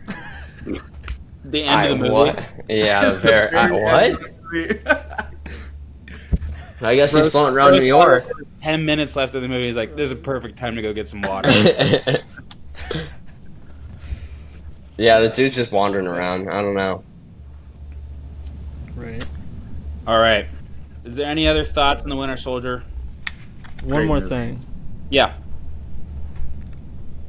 [SPEAKER 1] The end of the movie.
[SPEAKER 3] What? Yeah, the very... what? I guess he's floating around New York.
[SPEAKER 1] 10 minutes left of the movie. He's like, this is a perfect time to go get some water.
[SPEAKER 3] Yeah, the dude's just wandering around. I don't know.
[SPEAKER 4] Right.
[SPEAKER 1] All right. Is there any other thoughts on the Winter Soldier?
[SPEAKER 4] One
[SPEAKER 2] Great
[SPEAKER 4] more
[SPEAKER 2] movie.
[SPEAKER 4] thing.
[SPEAKER 1] Yeah.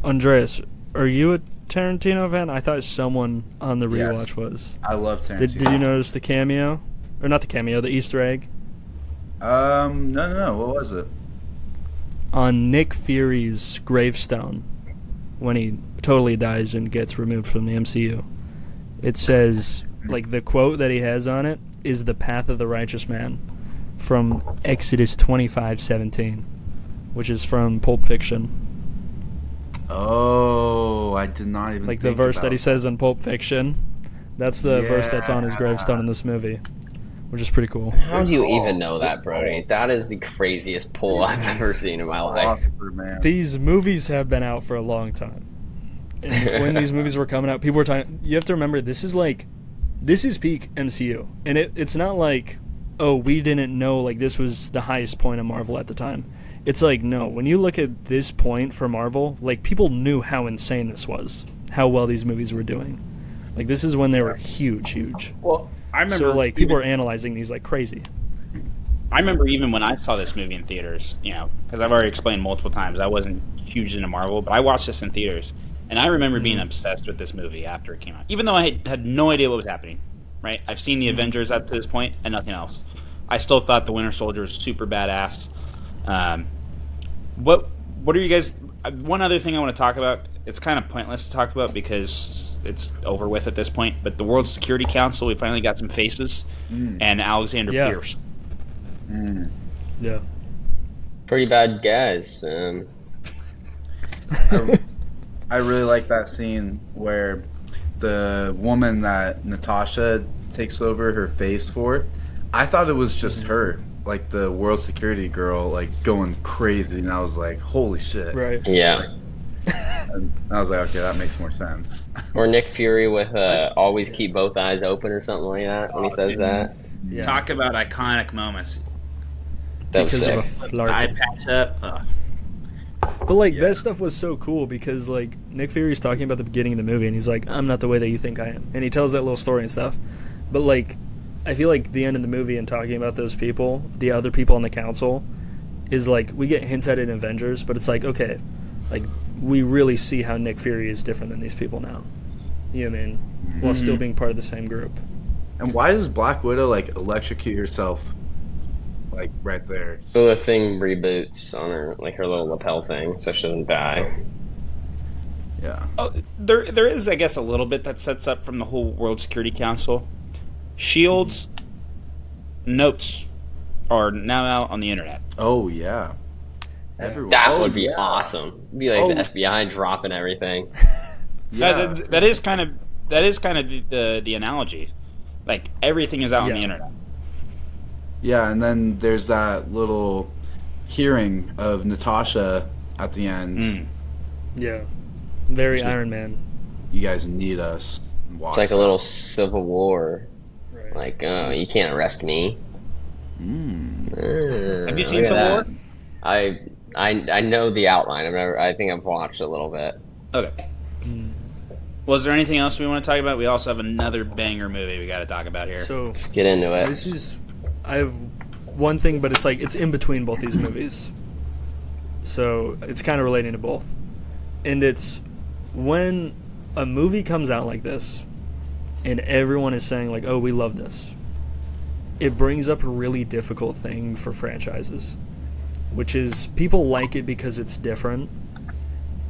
[SPEAKER 4] Andreas, are you a Tarantino fan? I thought someone on the
[SPEAKER 2] Yes.
[SPEAKER 4] rewatch was.
[SPEAKER 2] I love Tarantino.
[SPEAKER 4] Did you notice the cameo? Or not the cameo, the Easter egg?
[SPEAKER 2] No. What was it?
[SPEAKER 4] On Nick Fury's gravestone, when he totally dies and gets removed from the MCU, it says, like, the quote that he has on it is the path of the righteous man from Exodus 25:17, which is from Pulp Fiction.
[SPEAKER 2] Oh, I did not even
[SPEAKER 4] Like the
[SPEAKER 2] think
[SPEAKER 4] verse
[SPEAKER 2] about
[SPEAKER 4] that he says in Pulp Fiction. That's the verse that's on his
[SPEAKER 2] Yeah.
[SPEAKER 4] gravestone in this movie, which is pretty cool.
[SPEAKER 3] How do you even know that, Brody? That is the craziest pull I've ever seen in my life.
[SPEAKER 2] Philosopher, man.
[SPEAKER 4] These movies have been out for a long time. And when these movies were coming out, people were talking. You have to remember, this is peak MCU, and it's not like, oh, we didn't know like this was the highest point of Marvel at the time. It's like, no, when you look at this point for Marvel, like people knew how insane this was, how well these movies were doing. Like this is when they were huge.
[SPEAKER 1] Well, I remember.
[SPEAKER 4] So like people are analyzing these like crazy.
[SPEAKER 1] I remember even when I saw this movie in theaters, because I've already explained multiple times, I wasn't huge into Marvel, but I watched this in theaters, and I remember being obsessed with this movie after it came out, even though I had no idea what was happening. Right? I've seen the Avengers up to this point and nothing else. I still thought the Winter Soldier was super badass. What are you guys? One other thing I want to talk about. It's kind of pointless to talk about because it's over with at this point. But the World Security Council, we finally got some faces, and Alexander Pierce.
[SPEAKER 4] Yeah.
[SPEAKER 3] Pretty bad guys.
[SPEAKER 2] I really like that scene where the woman that Natasha takes over her face for, I thought it was just her, like the world security girl, like going crazy, and I was like, holy shit.
[SPEAKER 4] Right.
[SPEAKER 3] Yeah.
[SPEAKER 2] And I was like, okay, that makes more sense.
[SPEAKER 3] Or Nick Fury with always keep both eyes open or something like that when he says that.
[SPEAKER 4] Yeah.
[SPEAKER 1] Talk about iconic moments.
[SPEAKER 3] That was
[SPEAKER 4] Because
[SPEAKER 3] sick.
[SPEAKER 4] of a flirt.
[SPEAKER 1] Eye patch up. Ugh.
[SPEAKER 4] But like that stuff was so cool because like Nick Fury's talking about the beginning of the movie and he's like, I'm not the way that you think I am, and he tells that little story and stuff. But like I feel like the end of the movie and talking about those people, the other people on the council, is like we get hints at it in Avengers, but it's like, okay, like we really see how Nick Fury is different than these people now. You know what I mean? While still being part of the same group.
[SPEAKER 2] And why does Black Widow like electrocute herself like right there?
[SPEAKER 3] So the thing reboots on her, like her little lapel thing, so she doesn't die.
[SPEAKER 2] Yeah.
[SPEAKER 1] Oh, there is, I guess, a little bit that sets up from the whole World Security Council. Shield's notes are now out on the internet.
[SPEAKER 2] Oh yeah. Everyone.
[SPEAKER 3] That would be
[SPEAKER 2] yeah.
[SPEAKER 3] awesome. It'd be like the FBI dropping everything.
[SPEAKER 2] Yeah.
[SPEAKER 1] That is kind of the analogy. Like everything is out on the internet.
[SPEAKER 2] Yeah, and then there's that little hearing of Natasha at the end.
[SPEAKER 4] Yeah. Very Iron Man.
[SPEAKER 2] You guys need us. Watch
[SPEAKER 3] It's like a little civil war.
[SPEAKER 4] Right.
[SPEAKER 3] Like, oh, you can't arrest me.
[SPEAKER 1] Have you seen
[SPEAKER 3] Look at
[SPEAKER 1] Civil War?
[SPEAKER 3] that. I know the outline. I think I've watched a little bit.
[SPEAKER 1] Okay. Was there anything else we want to talk about? We also have another banger movie we got to talk about here.
[SPEAKER 4] So
[SPEAKER 3] Let's get into it.
[SPEAKER 4] I have one thing, but it's in between both these movies. So it's kind of relating to both. And it's when a movie comes out like this and everyone is saying like, oh, we love this. It brings up a really difficult thing for franchises, which is people like it because it's different,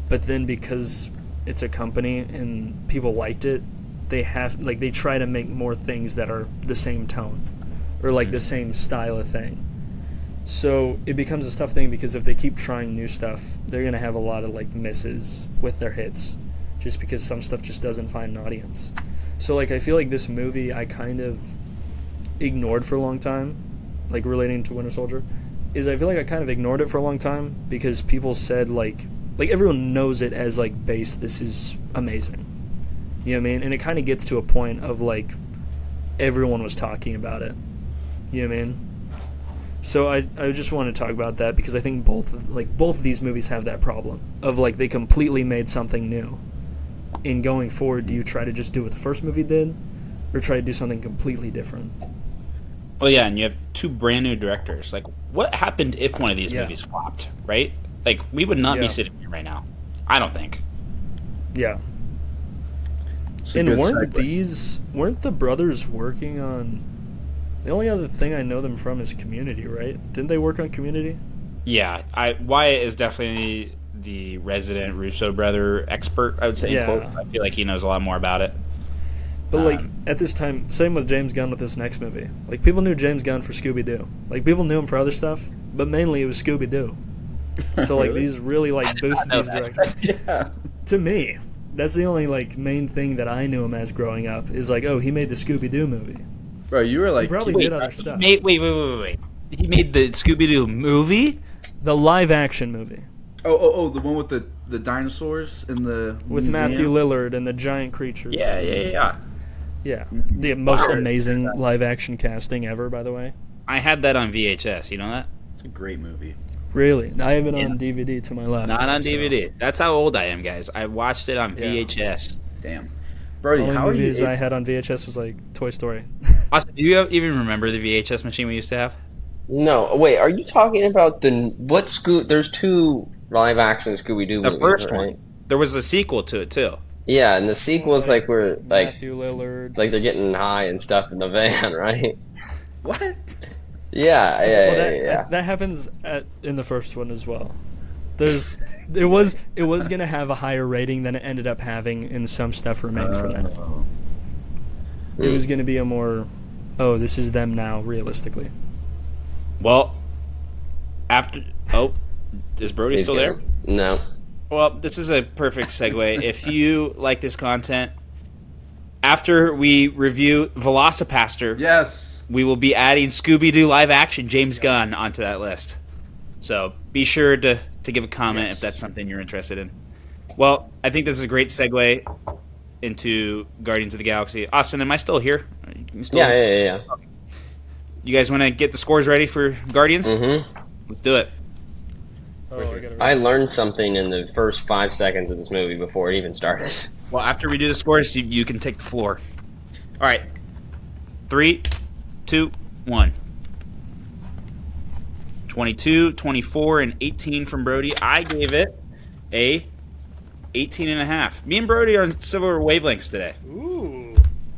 [SPEAKER 4] but then because it's a company and people liked it, they try to make more things that are the same tone or like the same style of thing. So it becomes a tough thing because if they keep trying new stuff, they're going to have a lot of like misses with their hits just because some stuff just doesn't find an audience. So like I feel like this movie I kind of ignored for a long time, like relating to Winter Soldier, is I feel like I kind of ignored it for a long time because people said like everyone knows it as like base, this is amazing. You know what I mean? And it kind of gets to a point of like everyone was talking about it. You know what I mean? So I just want to talk about that because I think both of these movies have that problem of like they completely made something new. In going forward, do you try to just do what the first movie did or try to do something completely different?
[SPEAKER 1] Well, yeah, and you have two brand new directors. Like, what happened if one of these movies flopped, right? Like, we would not be sitting here right now. I don't think.
[SPEAKER 4] Yeah.
[SPEAKER 2] It's a
[SPEAKER 4] And
[SPEAKER 2] good
[SPEAKER 4] weren't the brothers working on... The only other thing I know them from is Community, right? Didn't they work on Community?
[SPEAKER 1] Yeah, Wyatt is definitely the resident Russo brother expert, I would say.
[SPEAKER 4] Yeah.
[SPEAKER 1] I feel like he knows a lot more about it.
[SPEAKER 4] But, like, at this time, same with James Gunn with this next movie. Like, people knew James Gunn for Scooby-Doo. Like, people knew him for other stuff, but mainly it was Scooby-Doo. So, like, these really, like, boosted these directors.
[SPEAKER 2] Yeah.
[SPEAKER 4] To me, that's the only, like, main thing that I knew him as growing up, is like, oh, he made the Scooby-Doo movie.
[SPEAKER 2] Bro, you were like...
[SPEAKER 4] He probably did other stuff.
[SPEAKER 1] Wait. He made the Scooby-Doo movie?
[SPEAKER 4] The live-action movie.
[SPEAKER 2] The one with the dinosaurs in the
[SPEAKER 4] with
[SPEAKER 2] museum?
[SPEAKER 4] Matthew Lillard and the giant creatures.
[SPEAKER 1] Yeah.
[SPEAKER 4] Yeah. The most amazing live action casting ever, by the way.
[SPEAKER 1] I had that on VHS. You know that?
[SPEAKER 2] It's a great movie.
[SPEAKER 4] Really? I have it on DVD to my left.
[SPEAKER 1] Not on
[SPEAKER 4] so-
[SPEAKER 1] DVD. That's how old I am, guys. I watched it on VHS.
[SPEAKER 2] Damn. Brody,
[SPEAKER 4] The only
[SPEAKER 2] how are you?
[SPEAKER 4] movies I had on VHS was like Toy Story.
[SPEAKER 1] Austin, do you even remember the VHS machine we used to have?
[SPEAKER 3] No, wait. Are you talking about what Scoo? There's 2 live action Scooby Doo
[SPEAKER 1] The
[SPEAKER 3] movies,
[SPEAKER 1] first
[SPEAKER 3] right?
[SPEAKER 1] one. There was a sequel to it too.
[SPEAKER 3] Yeah, and the sequels like were like
[SPEAKER 4] Matthew Lillard.
[SPEAKER 3] they're getting high and stuff in the van, right?
[SPEAKER 2] What?
[SPEAKER 3] Yeah.
[SPEAKER 4] That happens in the first one as well. It was gonna have a higher rating than it ended up having in some stuff remade from that. It was gonna be a more, this is them now, realistically.
[SPEAKER 1] Well, is Brody still there?
[SPEAKER 3] No.
[SPEAKER 1] Well, this is a perfect segue. If you like this content, after we review Velocipaster,
[SPEAKER 2] Yes.
[SPEAKER 1] we will be adding Scooby-Doo live action James Gunn onto that list. So be sure to give a comment if that's something you're interested in. Well, I think this is a great segue into Guardians of the Galaxy. Austin, am I still here?
[SPEAKER 3] Yeah.
[SPEAKER 1] You guys want to get the scores ready for Guardians?
[SPEAKER 3] Mm-hmm.
[SPEAKER 1] Let's do it.
[SPEAKER 3] I learned something in the first 5 seconds of this movie before it even started.
[SPEAKER 1] Well, after we do the scores, you can take the floor. All right. 3, 2, 1. 22, 24, and 18 from Brody. I gave it a 18.5. Me and Brody are on similar wavelengths today.
[SPEAKER 4] Ooh.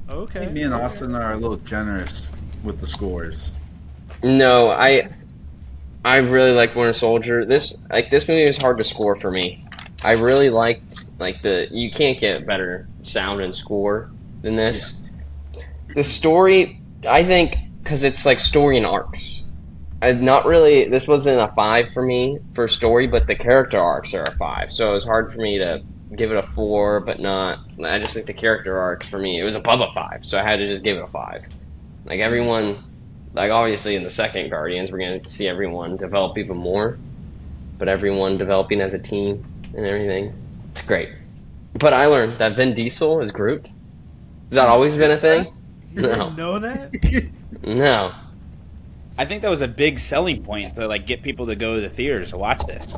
[SPEAKER 2] I
[SPEAKER 4] Okay.
[SPEAKER 2] think me and Austin are a little generous with the scores.
[SPEAKER 3] No, I really like Winter Soldier. This movie was hard to score for me. I really liked you can't get better sound and score than this. Yeah. The story, I think, because it's like story and arcs. This wasn't a 5 for me for story, but the character arcs are a 5. So it was hard for me to give it a 4, but not. I just think the character arcs for me, it was above a 5, so I had to just give it a 5. Like everyone, like obviously in the second Guardians, we're going to see everyone develop even more, but everyone developing as a team and everything, it's great. But I learned that Vin Diesel is Groot. Has that always been a thing?
[SPEAKER 4] You didn't know that?
[SPEAKER 3] No.
[SPEAKER 1] I think that was a big selling point to get people to go to the theaters to watch this.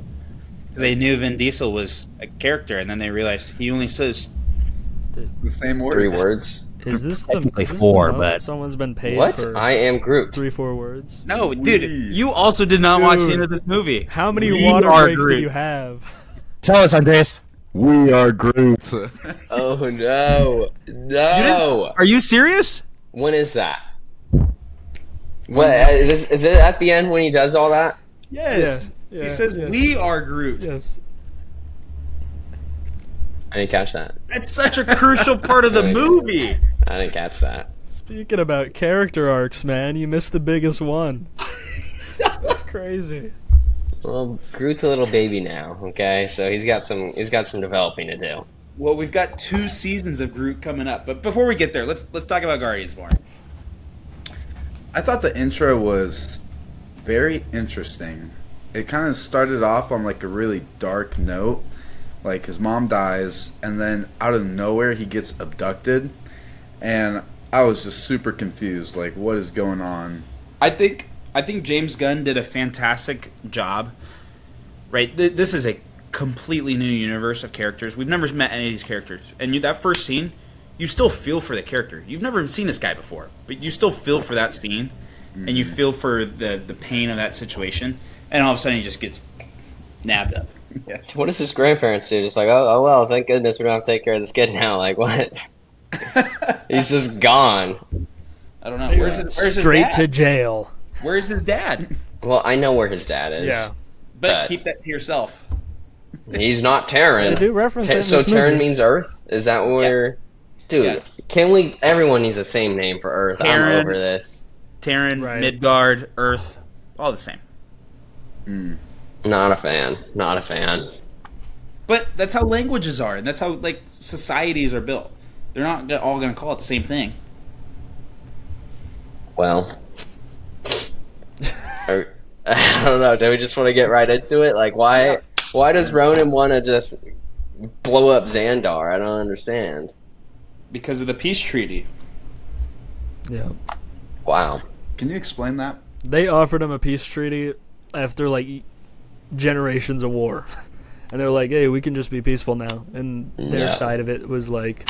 [SPEAKER 1] Because they knew Vin Diesel was a character, and then they realized he only says
[SPEAKER 2] the same words.
[SPEAKER 3] 3 words.
[SPEAKER 4] Is this
[SPEAKER 1] Technically
[SPEAKER 4] the
[SPEAKER 1] four,
[SPEAKER 4] most
[SPEAKER 1] but-
[SPEAKER 4] someone's been paid
[SPEAKER 3] What?
[SPEAKER 4] for
[SPEAKER 3] I am Groot.
[SPEAKER 4] 3-4 words?
[SPEAKER 1] No, dude, you also did not watch the end of this movie.
[SPEAKER 4] How many
[SPEAKER 1] We
[SPEAKER 4] water
[SPEAKER 1] are
[SPEAKER 4] breaks
[SPEAKER 1] Groot.
[SPEAKER 4] do you have?
[SPEAKER 1] Tell us, Andres.
[SPEAKER 2] We are Groot.
[SPEAKER 3] Oh no. No.
[SPEAKER 1] Are you serious?
[SPEAKER 3] When is that? What is it at the end when he does all that?
[SPEAKER 1] Yes.
[SPEAKER 4] Yeah,
[SPEAKER 1] He says,
[SPEAKER 4] yes.
[SPEAKER 1] we are Groot.
[SPEAKER 4] Yes.
[SPEAKER 3] I didn't catch that.
[SPEAKER 1] That's such a crucial part of the movie.
[SPEAKER 3] I didn't catch that.
[SPEAKER 4] Speaking about character arcs, man, you missed the biggest one. That's crazy.
[SPEAKER 3] Well, Groot's a little baby now, okay? So he's got some developing to do.
[SPEAKER 1] Well, we've got 2 seasons of Groot coming up. But before we get there, let's talk about Guardians more.
[SPEAKER 2] I thought the intro was very interesting. It kind of started off on a really dark note. His mom dies, and then out of nowhere he gets abducted, and I was just super confused. What is going on?
[SPEAKER 1] I think James Gunn did a fantastic job. Right, this is a completely new universe of characters. We've never met any of these characters, and that first scene, you still feel for the character. You've never seen this guy before, but you still feel for that scene, and you feel for the pain of that situation, and all of a sudden he just gets nabbed up.
[SPEAKER 2] Yeah.
[SPEAKER 3] What does his grandparents do? Just oh well, thank goodness we don't have to take care of this kid now. What? He's just gone.
[SPEAKER 1] I don't know. Where's his
[SPEAKER 4] Straight
[SPEAKER 1] dad?
[SPEAKER 4] to jail.
[SPEAKER 1] Where's his dad?
[SPEAKER 3] Well, I know where his dad is.
[SPEAKER 4] Yeah.
[SPEAKER 1] But keep that to yourself.
[SPEAKER 3] He's not Terran.
[SPEAKER 4] They do reference it in
[SPEAKER 3] So
[SPEAKER 4] this
[SPEAKER 3] Terran
[SPEAKER 4] movie.
[SPEAKER 3] means Earth? Is that what we're... Dude,
[SPEAKER 1] Yeah.
[SPEAKER 3] can we... Everyone needs the same name for Earth.
[SPEAKER 1] Terran.
[SPEAKER 3] I'm over this.
[SPEAKER 1] Terran,
[SPEAKER 4] Right.
[SPEAKER 1] Midgard, Earth, all the same.
[SPEAKER 3] Not a fan. Not a fan.
[SPEAKER 1] But that's how languages are, and that's how societies are built. They're not all going to call it the same thing.
[SPEAKER 3] Well... I don't know. Do we just want to get right into it? Why... Why does Ronan want to just blow up Xandar? I don't understand.
[SPEAKER 1] Because of the peace treaty.
[SPEAKER 4] Yeah.
[SPEAKER 3] Wow.
[SPEAKER 2] Can you explain that?
[SPEAKER 4] They offered him a peace treaty after like generations of war. And they're like, hey, we can just be peaceful now. And their side of it was like,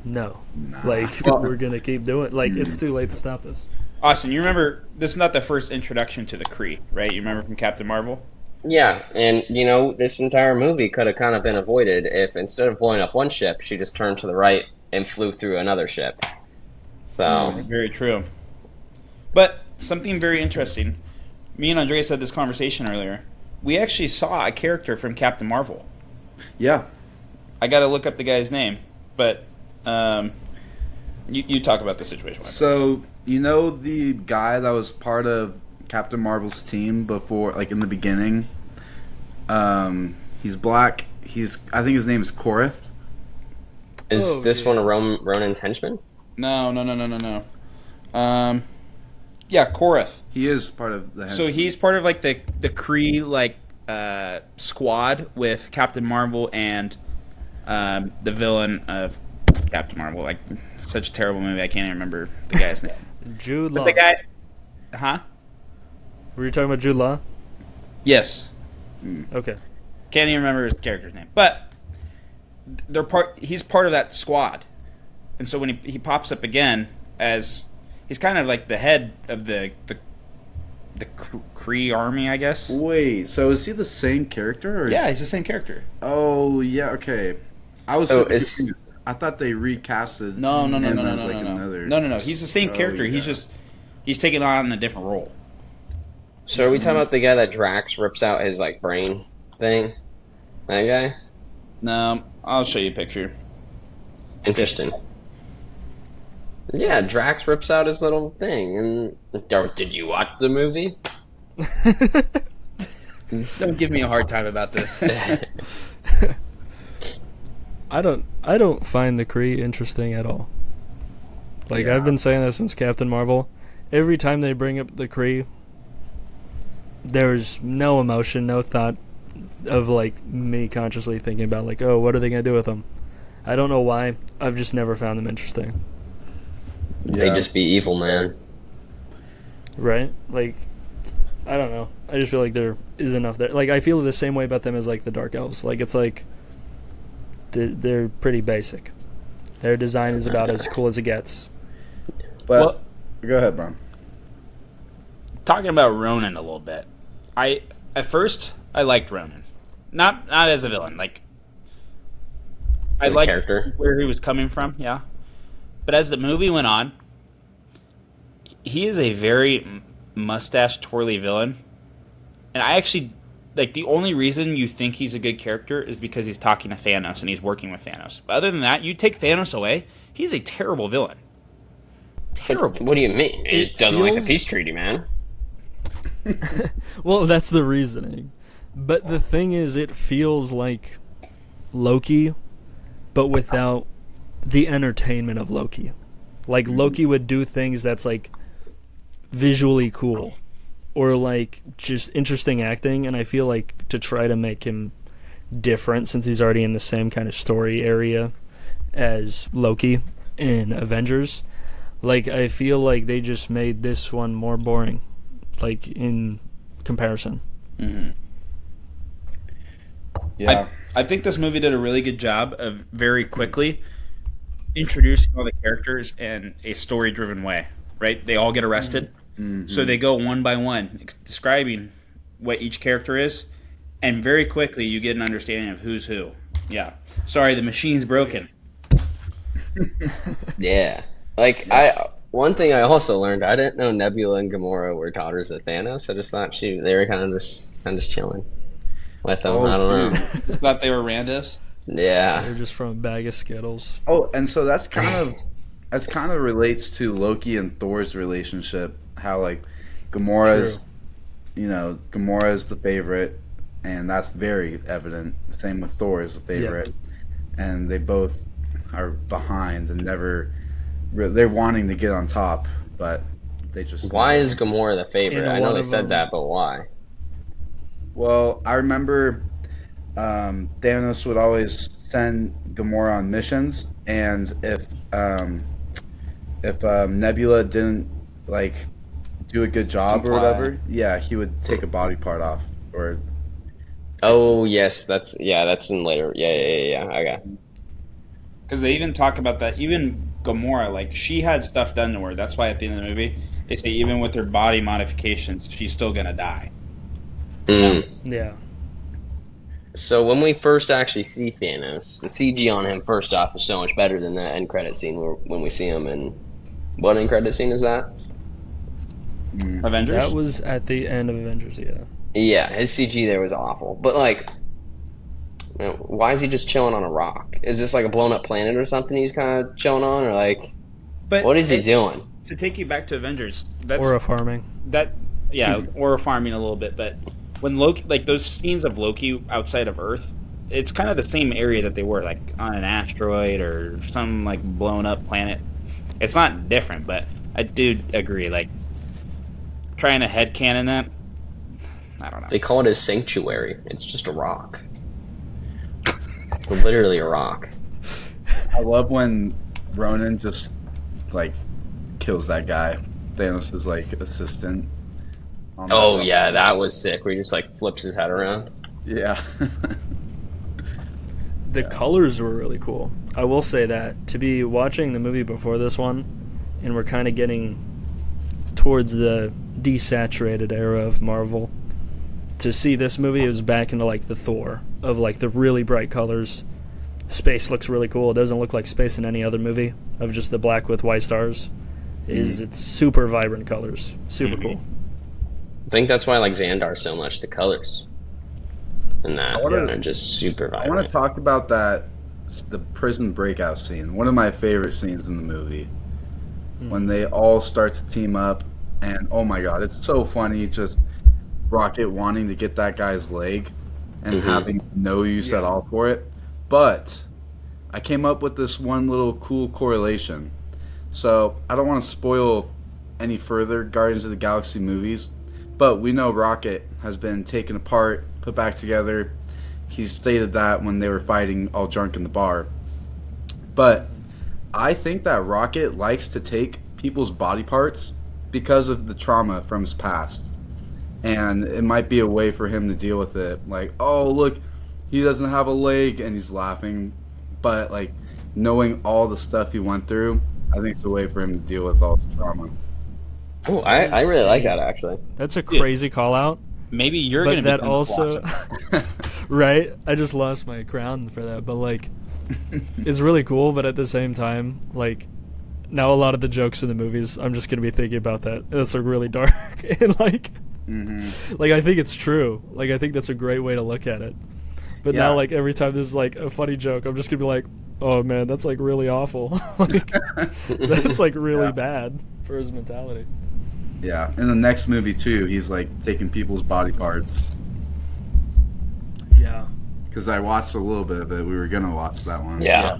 [SPEAKER 4] no.
[SPEAKER 2] Nah.
[SPEAKER 4] Like, we're going to keep doing it. Like, it's too late to stop this.
[SPEAKER 1] Austin, you remember, this is not the first introduction to the Kree, right? You remember from Captain Marvel?
[SPEAKER 3] Yeah, and this entire movie could have kind of been avoided if instead of blowing up one ship, she just turned to the right and flew through another ship. So
[SPEAKER 1] Very true. But something very interesting. Me and Andreas had this conversation earlier. We actually saw a character from Captain Marvel.
[SPEAKER 2] Yeah.
[SPEAKER 1] I got to look up the guy's name, but you talk about the situation.
[SPEAKER 2] So, you know the guy that was part of Captain Marvel's team before, like in the beginning? He's black. I think his name is Korath.
[SPEAKER 3] is this one of Ronan's henchmen?
[SPEAKER 1] No. Yeah, Korath.
[SPEAKER 2] He is part of the.
[SPEAKER 1] So he's part of like the Kree squad with Captain Marvel and the villain of Captain Marvel. Like, such a terrible movie. I can't even remember the guy's name.
[SPEAKER 4] Jude Law.
[SPEAKER 1] But the guy, huh?
[SPEAKER 4] Were you talking about Jude Law?
[SPEAKER 1] Yes.
[SPEAKER 4] Okay.
[SPEAKER 1] Can't even remember his character's name. But he's part of that squad. And so when he pops up again as he's kind of like the head of the Kree army, I guess.
[SPEAKER 2] Wait, so is he the same character? Or
[SPEAKER 1] Yeah, he's the same character.
[SPEAKER 2] Oh, yeah, okay. I was. I thought they recasted.
[SPEAKER 1] No.
[SPEAKER 2] him as, like, another.
[SPEAKER 1] No. He's the same character.
[SPEAKER 2] Yeah.
[SPEAKER 1] He's taking on a different role.
[SPEAKER 3] So are we talking about the guy that Drax rips out his like brain thing? That guy?
[SPEAKER 1] No, I'll show you a picture.
[SPEAKER 3] Interesting. Yeah, Drax rips out his little thing. And did you watch the movie?
[SPEAKER 1] Don't give me a hard time about this.
[SPEAKER 4] I don't find the Kree interesting at all. Like,
[SPEAKER 2] Yeah.
[SPEAKER 4] I've been saying that since Captain Marvel. Every time they bring up the Kree, there's no emotion, no thought of like me consciously thinking about like, oh, what are they gonna do with them? I don't know why. I've just never found them interesting.
[SPEAKER 3] They just be evil, man.
[SPEAKER 4] Right? Like, I don't know. I just feel like there is enough there. Like, I feel the same way about them as like the Dark Elves. Like, it's like they're pretty basic. Their design is about as cool as it gets.
[SPEAKER 2] But go ahead, Bron.
[SPEAKER 1] Talking about Ronan a little bit. At first I liked Ronan. Not as a villain. Like, I
[SPEAKER 3] As a
[SPEAKER 1] liked
[SPEAKER 3] character?
[SPEAKER 1] where he was coming from, yeah. But as the movie went on, he is a very mustache twirly villain. And I actually, like, the only reason you think he's a good character is because he's talking to Thanos and he's working with Thanos. But other than that, you take Thanos away, he's a terrible villain. Terrible.
[SPEAKER 3] What do you mean? He
[SPEAKER 4] It
[SPEAKER 3] just doesn't like the
[SPEAKER 4] feels-
[SPEAKER 3] peace treaty, man.
[SPEAKER 4] Well, that's the reasoning. But the thing is, it feels like Loki, but without the entertainment of Loki. Like, Loki would do things that's, like, visually cool. Or, like, just interesting acting. And I feel like to try to make him different, since he's already in the same kind of story area as Loki in Avengers, like, I feel like they just made this one more boring. Like, in comparison.
[SPEAKER 1] Mm-hmm.
[SPEAKER 2] Yeah.
[SPEAKER 1] I think this movie did a really good job of very quickly introducing all the characters in a story-driven way, right? They all get arrested.
[SPEAKER 2] Mm-hmm.
[SPEAKER 1] So they go one by one, describing what each character is, and very quickly you get an understanding of who's who. Yeah. Sorry, the machine's broken.
[SPEAKER 3] Yeah. Like, one thing I also learned, I didn't know Nebula and Gamora were daughters of Thanos. I just thought they were kind of just chilling with them. I don't know.
[SPEAKER 1] Thought they were randos?
[SPEAKER 3] Yeah.
[SPEAKER 4] They're just from a bag of Skittles.
[SPEAKER 2] Oh, and so that's kind of relates to Loki and Thor's relationship. How like Gamora's, Gamora's the favorite, and that's very evident. Same with Thor is the favorite, and they both are behind and never. They're wanting to get on top, but they just.
[SPEAKER 3] Why is Gamora the favorite?
[SPEAKER 4] In
[SPEAKER 3] I know
[SPEAKER 4] one
[SPEAKER 3] they
[SPEAKER 4] of
[SPEAKER 3] said
[SPEAKER 4] them-
[SPEAKER 3] that, but why?
[SPEAKER 2] Well, I remember Thanos would always send Gamora on missions, and if Nebula didn't like do a good job or
[SPEAKER 1] Comply.
[SPEAKER 2] whatever, yeah, he would take a body part off. Or
[SPEAKER 3] Oh yes, that's in later. Yeah. Okay.
[SPEAKER 1] Because they even talk about that. Even Gamora, like, she had stuff done to her. That's why at the end of the movie, they say even with her body modifications, she's still gonna die.
[SPEAKER 3] Mm.
[SPEAKER 4] Yeah.
[SPEAKER 3] So when we first actually see Thanos, the CG on him first off is so much better than that end credit scene when we see him. And what end credit scene is that?
[SPEAKER 1] Avengers.
[SPEAKER 4] That was at the end of Avengers, yeah.
[SPEAKER 3] Yeah, his CG there was awful. But like, you know, why is he just chilling on a rock? Is this like a blown up planet or something he's kind of chilling on, or like,
[SPEAKER 1] But
[SPEAKER 3] what is he doing?
[SPEAKER 1] To take you back to Avengers, that's
[SPEAKER 4] Or a farming.
[SPEAKER 1] or farming a little bit. But when Loki, like those scenes of Loki outside of Earth, it's kind of the same area that they were, like on an asteroid or some like blown up planet. It's not different, but I do agree. Like trying to headcanon that, I don't know.
[SPEAKER 3] They call it his sanctuary. It's just a rock. Literally a rock.
[SPEAKER 2] I love when Ronan just like kills that guy, Thanos' like assistant. on
[SPEAKER 3] Oh
[SPEAKER 2] that
[SPEAKER 3] yeah,
[SPEAKER 2] level.
[SPEAKER 3] that was sick. Where he just like flips his head around.
[SPEAKER 2] Yeah.
[SPEAKER 4] The colors were really cool. I will say that to be watching the movie before this one, and we're kind of getting towards the desaturated era of Marvel. To see this movie, it was back into like the Thor of like the really bright colors. Space looks really cool. It doesn't look like space in any other movie of just the black with white stars. It's super vibrant colors, super cool.
[SPEAKER 3] I think that's why I like Xandar so much. The colors and that are just super
[SPEAKER 2] I want
[SPEAKER 3] vibrant.
[SPEAKER 2] to talk about the prison breakout scene. One of my favorite scenes in the movie. When they all start to team up, and oh my god, it's so funny. Just Rocket wanting to get that guy's leg and having no use at all for it. But I came up with this one little cool correlation. So I don't want to spoil any further Guardians of the Galaxy movies, but we know Rocket has been taken apart, put back together. He stated that when they were fighting all drunk in the bar. But I think that Rocket likes to take people's body parts because of the trauma from his past. And it might be a way for him to deal with it. Like, oh, look, he doesn't have a leg, and he's laughing. But, like, knowing all the stuff he went through, I think it's a way for him to deal with all the trauma.
[SPEAKER 3] Oh, I really like that actually.
[SPEAKER 4] That's a crazy call out.
[SPEAKER 1] Maybe you're
[SPEAKER 4] But
[SPEAKER 1] going to
[SPEAKER 4] that
[SPEAKER 1] be
[SPEAKER 4] also, right? I just lost my crown for that. But like, it's really cool. But at the same time, like, now a lot of the jokes in the movies, I'm just gonna be thinking about that. That's like really dark and like, like I think it's true. Like I think that's a great way to look at it. But now, like every time there's like a funny joke, I'm just gonna be like, oh man, that's like really awful. Like, that's like really bad for his mentality.
[SPEAKER 2] Yeah, in the next movie too, he's like taking people's body parts.
[SPEAKER 4] Yeah.
[SPEAKER 2] Because I watched a little bit of it. We were gonna watch that one.
[SPEAKER 3] Yeah.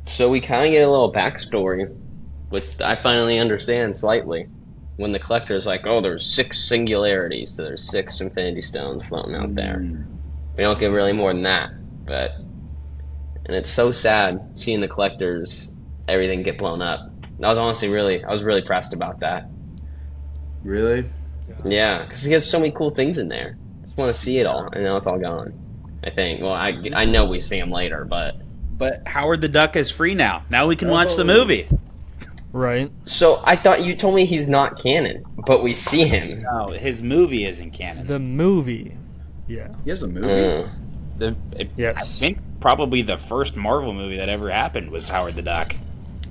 [SPEAKER 3] So we kind of get a little backstory, which I finally understand slightly. When the collector is like, "Oh, there's 6 singularities, so there's 6 Infinity Stones floating out there." We don't get really more than that, but and it's so sad seeing the collectors everything get blown up. I was really pressed about that.
[SPEAKER 2] Really?
[SPEAKER 3] Yeah, because he has so many cool things in there. Just want to see it all, and now it's all gone. I think. Well, I know we see him later, but
[SPEAKER 1] Howard the Duck is free now. Now we can watch the movie.
[SPEAKER 4] Right.
[SPEAKER 3] so I thought you told me he's not canon, but we see him.
[SPEAKER 1] No, his movie isn't canon.
[SPEAKER 4] The movie. Yeah.
[SPEAKER 2] He has a movie.
[SPEAKER 3] Mm.
[SPEAKER 4] Yes.
[SPEAKER 1] I think probably the first Marvel movie that ever happened was Howard the Duck.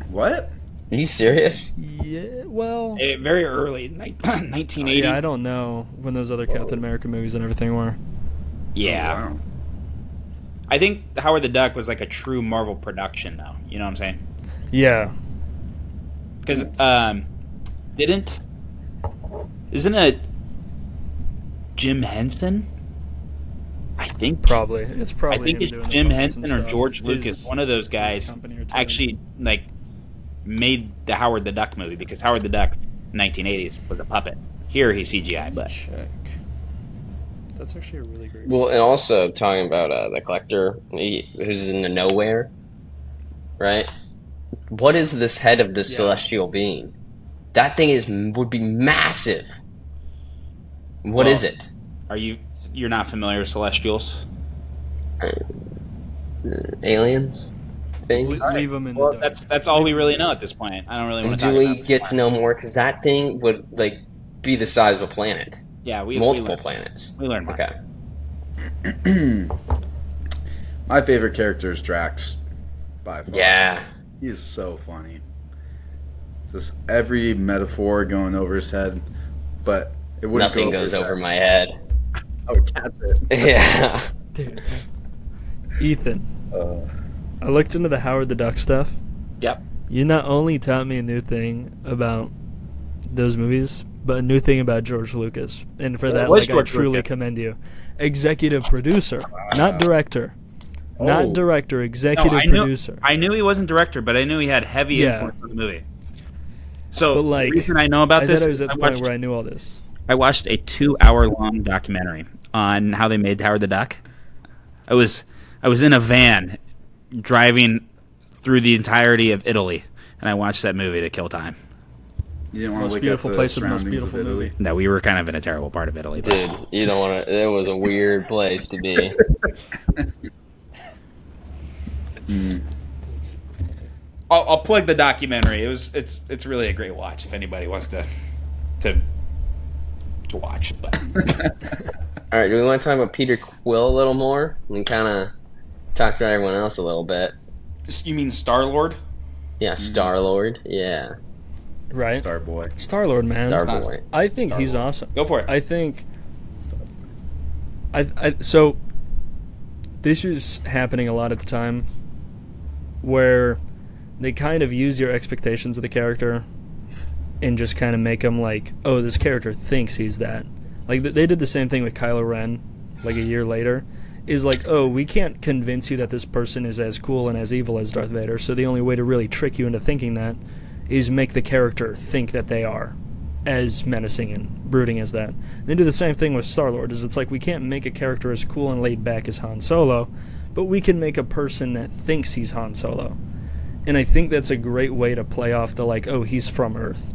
[SPEAKER 2] What?
[SPEAKER 3] Are you serious?
[SPEAKER 4] Yeah. Well.
[SPEAKER 1] Very early, 1980s.
[SPEAKER 4] Yeah, I don't know when those other Captain America movies and everything were.
[SPEAKER 1] Yeah.
[SPEAKER 2] Oh, wow.
[SPEAKER 1] I think Howard the Duck was like a true Marvel production, though. You know what I'm saying?
[SPEAKER 4] Yeah.
[SPEAKER 1] Because isn't it Jim Henson? I think
[SPEAKER 4] Probably. It's probably.
[SPEAKER 1] I think
[SPEAKER 4] him
[SPEAKER 1] it's
[SPEAKER 4] doing the
[SPEAKER 1] Jim
[SPEAKER 4] puppets and
[SPEAKER 1] Henson or
[SPEAKER 4] stuff.
[SPEAKER 1] George
[SPEAKER 4] His-
[SPEAKER 1] Lucas. One of those
[SPEAKER 4] his
[SPEAKER 1] guys
[SPEAKER 4] company or two.
[SPEAKER 1] actually like made the Howard the Duck movie, because Howard the Duck, 1980s, was a puppet. Here he's CGI, but
[SPEAKER 4] Check. That's actually a really great.
[SPEAKER 3] Well, and also talking about the collector who's in the nowhere, right? What is this head of the celestial being? That thing would be massive. What is it?
[SPEAKER 1] You're not familiar with Celestials?
[SPEAKER 3] Aliens? Thing?
[SPEAKER 4] Leave them in the dark.
[SPEAKER 1] That's all we really know at this point. I don't really want to
[SPEAKER 3] Do
[SPEAKER 1] talk about
[SPEAKER 3] we get to know more? Because that thing would like be the size of a planet.
[SPEAKER 1] Yeah,
[SPEAKER 3] multiple planets.
[SPEAKER 1] We learned more.
[SPEAKER 3] Okay.
[SPEAKER 2] My favorite character is Drax, by far.
[SPEAKER 3] Yeah.
[SPEAKER 2] He is so funny. Just every metaphor going over his head, but it wouldn't
[SPEAKER 3] Nothing
[SPEAKER 2] go
[SPEAKER 3] goes
[SPEAKER 2] over
[SPEAKER 3] over my head.
[SPEAKER 2] I would catch it.
[SPEAKER 3] Yeah.
[SPEAKER 4] Dude. Ethan, I looked into the Howard the Duck stuff.
[SPEAKER 1] Yep.
[SPEAKER 4] You not only taught me a new thing about those movies, but a new thing about George Lucas. And for that,
[SPEAKER 1] was
[SPEAKER 4] like, I
[SPEAKER 1] George
[SPEAKER 4] truly
[SPEAKER 1] Lucas.
[SPEAKER 4] commend you. Executive producer, not director. Not
[SPEAKER 2] Oh.
[SPEAKER 4] director, executive
[SPEAKER 1] I knew,
[SPEAKER 4] producer.
[SPEAKER 1] I knew he wasn't director, but I knew he had heavy
[SPEAKER 4] Yeah.
[SPEAKER 1] influence on the movie. So
[SPEAKER 4] But, like,
[SPEAKER 1] the reason I know about
[SPEAKER 4] I
[SPEAKER 1] this,
[SPEAKER 4] thought I was at the point
[SPEAKER 1] watched,
[SPEAKER 4] where I knew all this.
[SPEAKER 1] I watched a 2-hour-long documentary on how they made Howard the Duck. I was in a van driving through the entirety of Italy, and I watched that movie to kill time.
[SPEAKER 2] You didn't want
[SPEAKER 4] Most
[SPEAKER 2] to look
[SPEAKER 4] beautiful
[SPEAKER 2] at the
[SPEAKER 4] place with the most
[SPEAKER 2] surroundings of
[SPEAKER 4] beautiful
[SPEAKER 2] Italy.
[SPEAKER 4] movie.
[SPEAKER 1] No, we were kind of in a terrible part of Italy. But
[SPEAKER 3] Dude, you don't want to. It was a weird place to be.
[SPEAKER 1] I'll plug the documentary. It's really a great watch if anybody wants to watch. But.
[SPEAKER 3] All right, do we want to talk about Peter Quill a little more and kind of talk to everyone else a little bit?
[SPEAKER 1] You mean Star-Lord?
[SPEAKER 3] Yeah, Star-Lord. Yeah,
[SPEAKER 4] Right?
[SPEAKER 2] Starboy.
[SPEAKER 4] Star-Lord, man.
[SPEAKER 3] Starboy.
[SPEAKER 4] I think he's awesome.
[SPEAKER 1] Go for it.
[SPEAKER 4] I think... So, this was happening a lot at the time, where they kind of use your expectations of the character and just kind of make him like, oh, this character thinks he's that. Like, they did the same thing with Kylo Ren, like a year later. Is like, oh, we can't convince you that this person is as cool and as evil as Darth Vader, so the only way to really trick you into thinking that is make the character think that they are as menacing and brooding as that. They do the same thing with Star-Lord, is it's like, we can't make a character as cool and laid back as Han Solo, but we can make a person that thinks he's Han Solo. And I think that's a great way to play off the, like, oh, he's from Earth.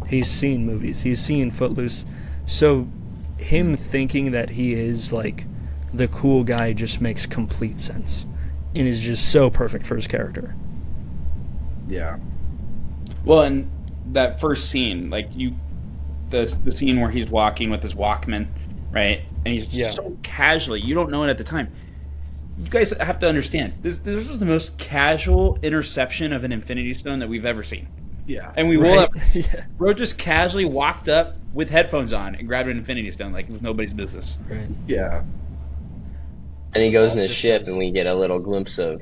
[SPEAKER 4] He's seen movies. He's seen Footloose. So him thinking that he is, like, the cool guy just makes complete sense. And is just so perfect for his character.
[SPEAKER 2] Yeah.
[SPEAKER 1] Well, and that first scene, like the scene where he's walking with his Walkman, right? And he's just so casually, you don't know it at the time. You guys have to understand, this was the most casual interception of an Infinity Stone that we've ever seen.
[SPEAKER 2] Yeah.
[SPEAKER 1] And we will have,
[SPEAKER 4] Yeah.
[SPEAKER 1] bro just casually walked up with headphones on and grabbed an Infinity Stone like it was nobody's business.
[SPEAKER 4] Right.
[SPEAKER 2] Yeah.
[SPEAKER 3] And he goes in his ship, and we get a little glimpse of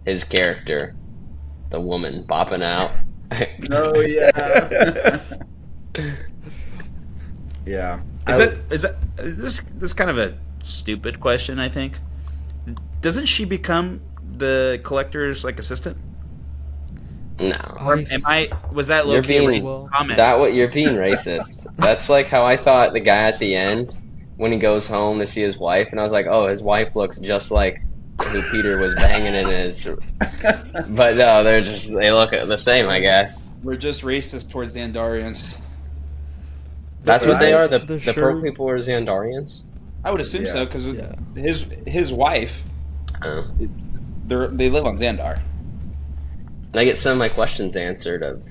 [SPEAKER 3] his character, the woman bopping out.
[SPEAKER 2] Oh yeah. Yeah.
[SPEAKER 1] Is that this kind of a stupid question, I think. Doesn't she become the collector's like assistant?
[SPEAKER 3] No.
[SPEAKER 1] Or was that low key
[SPEAKER 3] You're
[SPEAKER 1] a
[SPEAKER 3] being-
[SPEAKER 1] racist comment?
[SPEAKER 3] You're being racist. That's like how I thought the guy at the end, when he goes home to see his wife, and I was like, oh, his wife looks just like who Peter was banging in his. But no, they look the same, I guess.
[SPEAKER 1] We're just racist towards the Andarians.
[SPEAKER 3] That's what they are. The
[SPEAKER 4] The
[SPEAKER 3] purple
[SPEAKER 4] shirt-
[SPEAKER 3] people are Xandarians.
[SPEAKER 1] I would assume
[SPEAKER 2] Yeah.
[SPEAKER 1] so because
[SPEAKER 4] Yeah.
[SPEAKER 1] his wife,
[SPEAKER 3] Oh.
[SPEAKER 1] they live on Xandar.
[SPEAKER 3] I get some of my questions answered of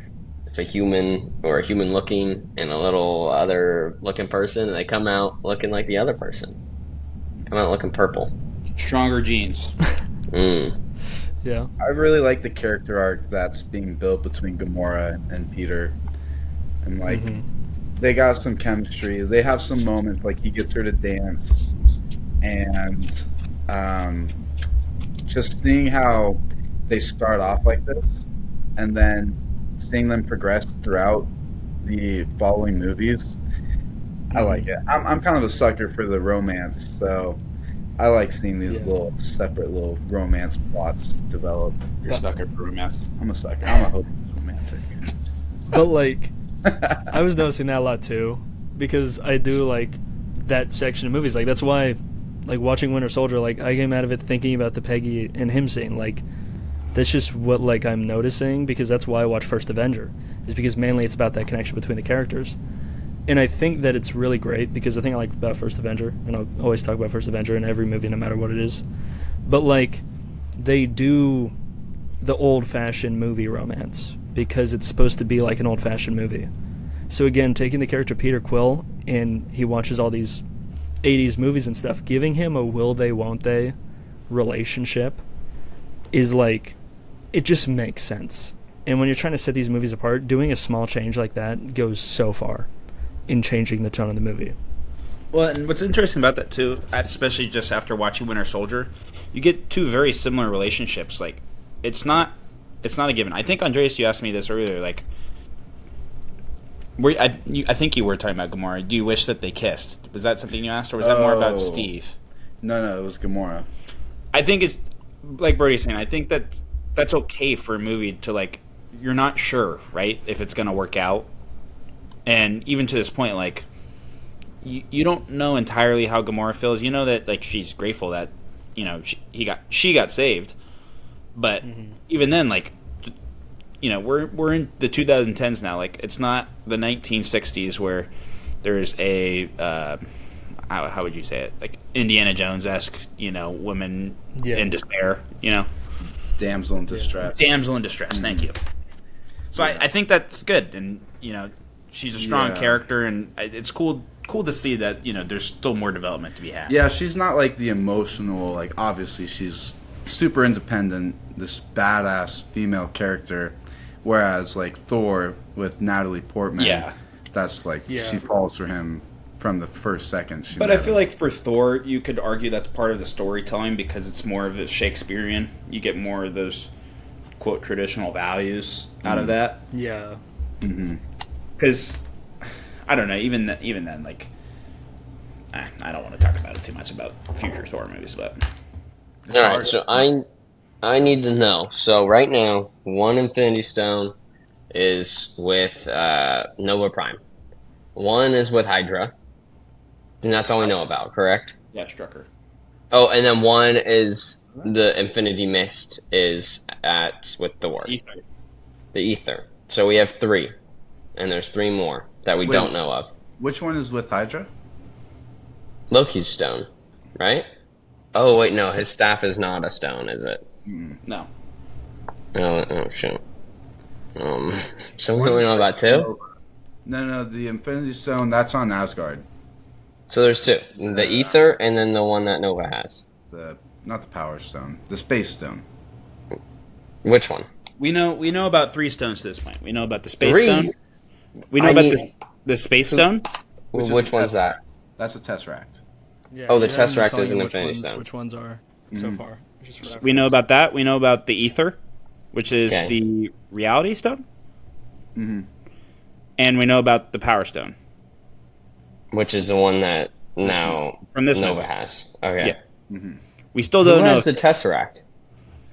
[SPEAKER 3] if a human or a human looking and a little other looking person, and they come out looking like the other person. Come out looking purple.
[SPEAKER 1] Stronger genes.
[SPEAKER 3] Mm.
[SPEAKER 4] Yeah.
[SPEAKER 2] I really like the character arc that's being built between Gamora and Peter. And like they got some chemistry. They have some moments like he gets her to dance, and just seeing how they start off like this, and then seeing them progress throughout the following movies. I like it. I'm kind of a sucker for the romance, so I like seeing these little separate little romance plots develop.
[SPEAKER 1] You're a sucker for romance.
[SPEAKER 2] I'm a sucker. I'm a hopeless romantic.
[SPEAKER 4] But, like, I was noticing that a lot, too. Because I do, like, that section of movies. Like that's why, like watching Winter Soldier, like I came out of it thinking about the Peggy and him scene. Like that's just what like I'm noticing, because that's why I watch First Avenger, is because mainly it's about that connection between the characters. And I think that it's really great, because the thing I like about First Avenger, and I'll always talk about First Avenger in every movie no matter what it is, but like they do the old-fashioned movie romance because it's supposed to be like an old-fashioned movie. So again, taking the character Peter Quill, and he watches all these 80s movies and stuff, giving him a will they won't they relationship is like, it just makes sense. And when you're trying to set these movies apart, doing a small change like that goes so far in changing the tone of the movie.
[SPEAKER 1] Well, and what's interesting about that too, especially just after watching Winter Soldier, you get two very similar relationships. Like, it's not a given. I think, Andreas, you asked me this earlier. Like, I think you were talking about Gamora. Do you wish that they kissed? Was that something you asked, or was that more about Steve?
[SPEAKER 2] No, it was Gamora.
[SPEAKER 1] I think it's like Brody's saying. I think that's okay for a movie to, like, you're not sure, right, if it's going to work out. And even to this point, like, you don't know entirely how Gamora feels. You know that, like, she's grateful that, you know, she got saved. But even then, like, you know, we're in the 2010s now. Like, it's not the 1960s where there's a how would you say it? Like Indiana Jones-esque, you know, women in despair, you know.
[SPEAKER 2] Damsel in distress.
[SPEAKER 1] Damsel in distress, thank you. So I think that's good, and, you know, she's a strong character, and it's cool to see that, you know, there's still more development to be had.
[SPEAKER 2] Yeah, she's not like the emotional, like, obviously she's super independent, this badass female character, whereas, like, Thor with Natalie Portman, that's like, she falls for him from the first second.
[SPEAKER 1] But I feel like for Thor, you could argue that's part of the storytelling, because it's more of a Shakespearean. You get more of those, quote, traditional values out of that.
[SPEAKER 4] Yeah.
[SPEAKER 1] Because, I don't know, even then, like, I don't want to talk about it too much about future Thor movies, but...
[SPEAKER 3] All right, so I need to know. So right now, one Infinity Stone is with Nova Prime. One is with Hydra. And that's all we know about, correct?
[SPEAKER 1] Yeah, Strucker.
[SPEAKER 3] Oh, and then one is the Infinity Mist is with Thor.
[SPEAKER 1] Ether.
[SPEAKER 3] The Ether. So we have 3. And there's 3 more that we don't know of.
[SPEAKER 2] Which one is with Hydra?
[SPEAKER 3] Loki's stone, right? Oh, wait, no. His staff is not a stone, is it?
[SPEAKER 1] No.
[SPEAKER 3] Oh shoot. So we only know about 2?
[SPEAKER 2] No, the Infinity Stone, that's on Asgard.
[SPEAKER 3] So there's 2. The Ether and then the one that Nova has.
[SPEAKER 2] Not the Power Stone. The Space Stone.
[SPEAKER 3] Which one?
[SPEAKER 1] We know about 3 stones to this point. We know about the Space
[SPEAKER 3] 3?
[SPEAKER 1] Stone. We know about the Space Stone.
[SPEAKER 3] Which one's that?
[SPEAKER 2] That's a Tesseract.
[SPEAKER 4] Yeah,
[SPEAKER 3] Oh, the Tesseract is an Infinity Stone.
[SPEAKER 4] Which ones are so far? Just
[SPEAKER 1] We know about that. We know about the Ether, which is the Reality Stone. And we know about the Power Stone,
[SPEAKER 3] which is the one that now
[SPEAKER 1] from this
[SPEAKER 3] Nova
[SPEAKER 1] movie
[SPEAKER 3] has. Okay.
[SPEAKER 1] Yeah. We still don't know.
[SPEAKER 3] Who has the Tesseract?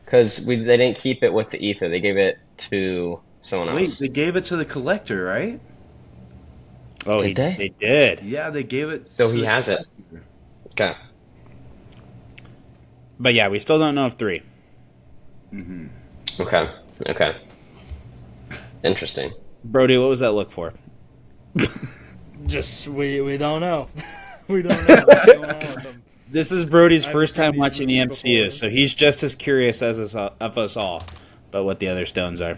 [SPEAKER 3] Because they didn't keep it with the Ether. They gave it to someone else.
[SPEAKER 2] Wait, they gave it to the Collector, right?
[SPEAKER 1] Oh,
[SPEAKER 3] Did they?
[SPEAKER 1] They did.
[SPEAKER 2] Yeah, they gave it.
[SPEAKER 3] So he has it. Okay.
[SPEAKER 1] But yeah, we still don't know of 3.
[SPEAKER 3] Okay. Interesting.
[SPEAKER 1] Brody, what was that look for?
[SPEAKER 4] Just we don't know. We don't know what's going on with them.
[SPEAKER 1] This is Brody's
[SPEAKER 4] I've
[SPEAKER 1] first
[SPEAKER 4] seen
[SPEAKER 1] time
[SPEAKER 4] these
[SPEAKER 1] watching the
[SPEAKER 4] movies
[SPEAKER 1] MCU,
[SPEAKER 4] before.
[SPEAKER 1] so he's just as curious as of us all about what the other stones are.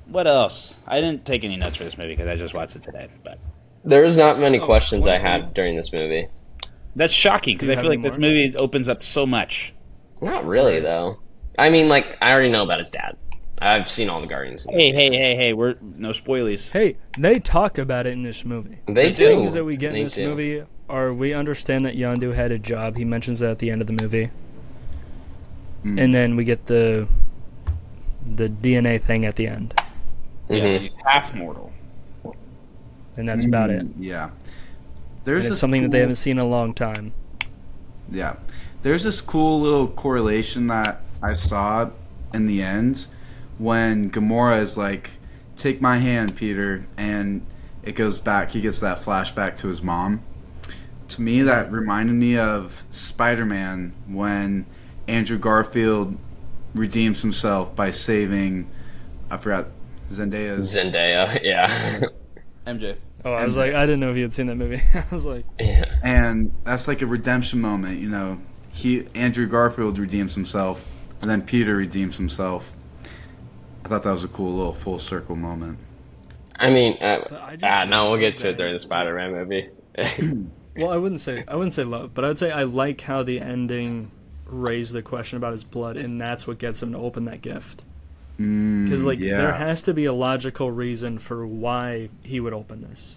[SPEAKER 1] What else? I didn't take any notes for this movie because I just watched it today. But
[SPEAKER 3] There's not many questions I had during this movie.
[SPEAKER 1] that's shocking because
[SPEAKER 4] Do
[SPEAKER 1] I
[SPEAKER 4] you
[SPEAKER 1] feel
[SPEAKER 4] have
[SPEAKER 1] like this
[SPEAKER 4] any
[SPEAKER 1] movie opens up so much.
[SPEAKER 3] Not really, though. I mean, like, I already know about his dad. I've seen all the Guardians.
[SPEAKER 1] Hey! We're no spoilies.
[SPEAKER 4] Hey, they talk about it in this movie.
[SPEAKER 3] They
[SPEAKER 4] the
[SPEAKER 3] do.
[SPEAKER 4] things that we get
[SPEAKER 3] They
[SPEAKER 4] in this
[SPEAKER 3] do.
[SPEAKER 4] movie are, we understand that Yondu had a job. He mentions that at the end of the movie. And then we get the DNA thing at the end.
[SPEAKER 1] Yeah, he's half mortal.
[SPEAKER 4] And that's about it.
[SPEAKER 2] Yeah.
[SPEAKER 4] And
[SPEAKER 2] There's
[SPEAKER 4] it's something that they haven't seen in a long time.
[SPEAKER 2] Yeah. There's this cool little correlation that I saw in the end when Gamora is like, "Take my hand, Peter," and it goes back. He gets that flashback to his mom. To me, that reminded me of Spider-Man when Andrew Garfield redeems himself by saving, I forgot,
[SPEAKER 3] Zendaya, yeah.
[SPEAKER 1] MJ.
[SPEAKER 4] Oh, I was like, I didn't know if you had seen that movie. I was like,
[SPEAKER 3] Yeah.
[SPEAKER 2] And that's like a redemption moment, you know. Andrew Garfield redeems himself, and then Peter redeems himself. I thought that was a cool little full circle moment.
[SPEAKER 3] I mean,
[SPEAKER 4] I
[SPEAKER 3] no, we'll get to it during the Spider-Man movie.
[SPEAKER 4] well, I wouldn't say love, but I would say I like how the ending raised the question about his blood, and that's what gets him to open that gift. Because there has to be a logical reason for why he would open this.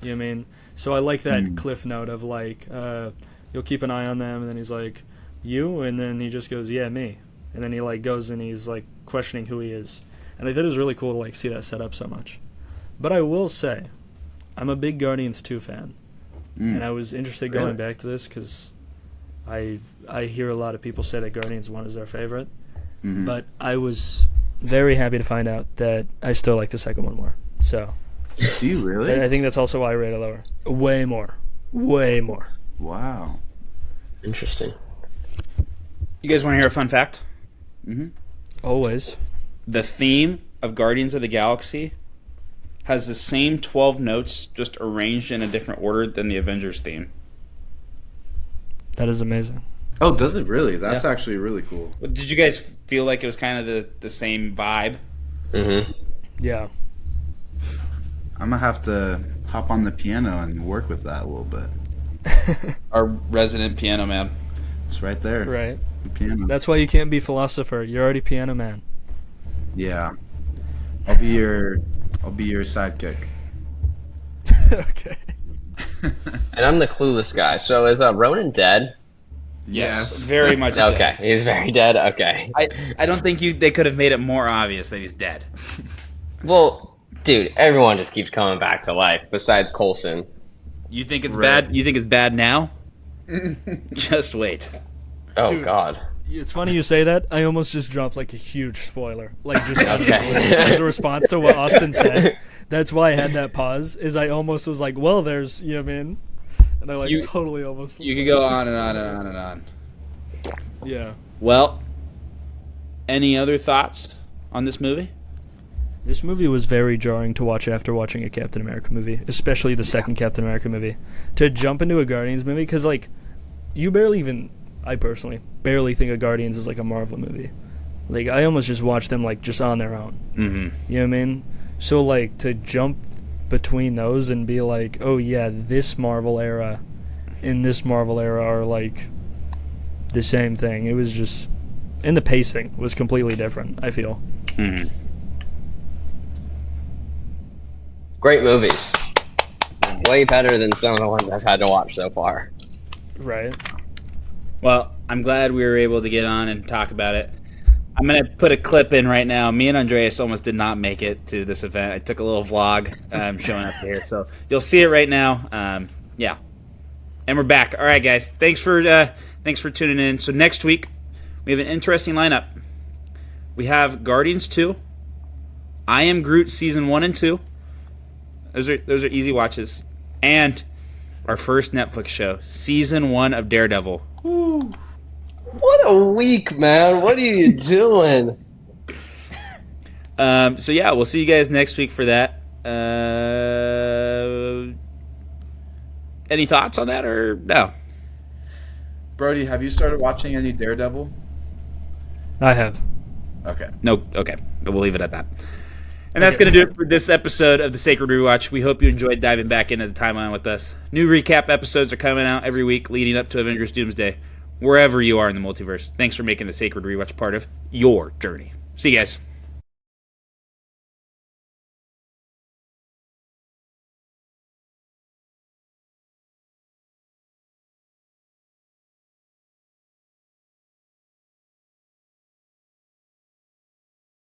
[SPEAKER 4] You know what I mean? So I like that cliff note of like, you'll keep an eye on them, and then he's like, you, and then he just goes, yeah, me, and then he like goes and he's like questioning who he is, and I thought it was really cool to like see that set up so much. But I will say, I'm a big Guardians 2 fan, and I was interested going back to this because I hear a lot of people say that Guardians 1 is their favorite, but I was very happy to find out that I still like the second one more. So,
[SPEAKER 2] do you really?
[SPEAKER 4] I think that's also why I rate it lower. Way more.
[SPEAKER 2] Wow.
[SPEAKER 3] Interesting.
[SPEAKER 1] You guys want to hear a fun fact?
[SPEAKER 4] Always.
[SPEAKER 1] The theme of Guardians of the Galaxy has the same 12 notes, just arranged in a different order than the Avengers theme.
[SPEAKER 4] That is amazing.
[SPEAKER 2] Oh, does it really? That's actually really cool.
[SPEAKER 1] Did you guys feel like it was kind of the same vibe?
[SPEAKER 4] Yeah.
[SPEAKER 2] I'm going to have to hop on the piano and work with that a little bit.
[SPEAKER 1] Our resident piano man.
[SPEAKER 2] It's right there.
[SPEAKER 4] Right.
[SPEAKER 2] The piano.
[SPEAKER 4] That's why you can't be philosopher. You're already piano man.
[SPEAKER 2] Yeah. I'll be your sidekick.
[SPEAKER 4] Okay.
[SPEAKER 3] And I'm the clueless guy. So is Ronan dead?
[SPEAKER 2] Yes.
[SPEAKER 1] Very much
[SPEAKER 3] Okay,
[SPEAKER 1] dead.
[SPEAKER 3] he's very dead. Okay.
[SPEAKER 1] I don't think they could have made it more obvious that he's dead.
[SPEAKER 3] Well, dude, everyone just keeps coming back to life besides Coulson.
[SPEAKER 1] You think it's bad? You think it's bad now? Just wait.
[SPEAKER 3] Oh,
[SPEAKER 4] Dude.
[SPEAKER 3] God.
[SPEAKER 4] It's funny you say that. I almost just dropped like a huge spoiler, like just out of the blue, as a response to what Austin said. That's why I had that pause. Is I almost was like, well, there's you know what I mean, and I totally almost.
[SPEAKER 1] You could go on and on and on and on.
[SPEAKER 4] Yeah.
[SPEAKER 1] Well, any other thoughts on this movie?
[SPEAKER 4] This movie was very jarring to watch after watching a Captain America movie, especially the second Captain America movie. To jump into a Guardians movie, because like, I personally barely think of Guardians as like a Marvel movie. Like I almost just watch them like just on their own. You know what I mean? So like to jump between those and be like, oh yeah, this Marvel era and this Marvel era are like the same thing. It was just, and the pacing was completely different, I feel.
[SPEAKER 3] Great movies. Way better than some of the ones I've had to watch so far.
[SPEAKER 4] Right.
[SPEAKER 1] Well, I'm glad we were able to get on and talk about it. I'm going to put a clip in right now. Me and Andreas almost did not make it to this event. I took a little vlog showing up here. So you'll see it right now. Yeah. And we're back. All right, guys. Thanks for tuning in. So next week, we have an interesting lineup. We have Guardians 2. I Am Groot Season 1 and 2. Those are easy watches. And our first Netflix show, Season 1 of Daredevil. Woo.
[SPEAKER 3] What a week, man. What are you doing?
[SPEAKER 1] So yeah, we'll see you guys next week for that. Any thoughts on that or no?
[SPEAKER 2] Brody, have you started watching any Daredevil?
[SPEAKER 4] I have.
[SPEAKER 2] Okay.
[SPEAKER 1] No, okay. We'll leave it at that. And that's going to do it for this episode of the Sacred Rewatch. We hope you enjoyed diving back into the timeline with us. New recap episodes are coming out every week leading up to Avengers Doomsday, wherever you are in the multiverse. Thanks for making the Sacred Rewatch part of your journey. See you guys.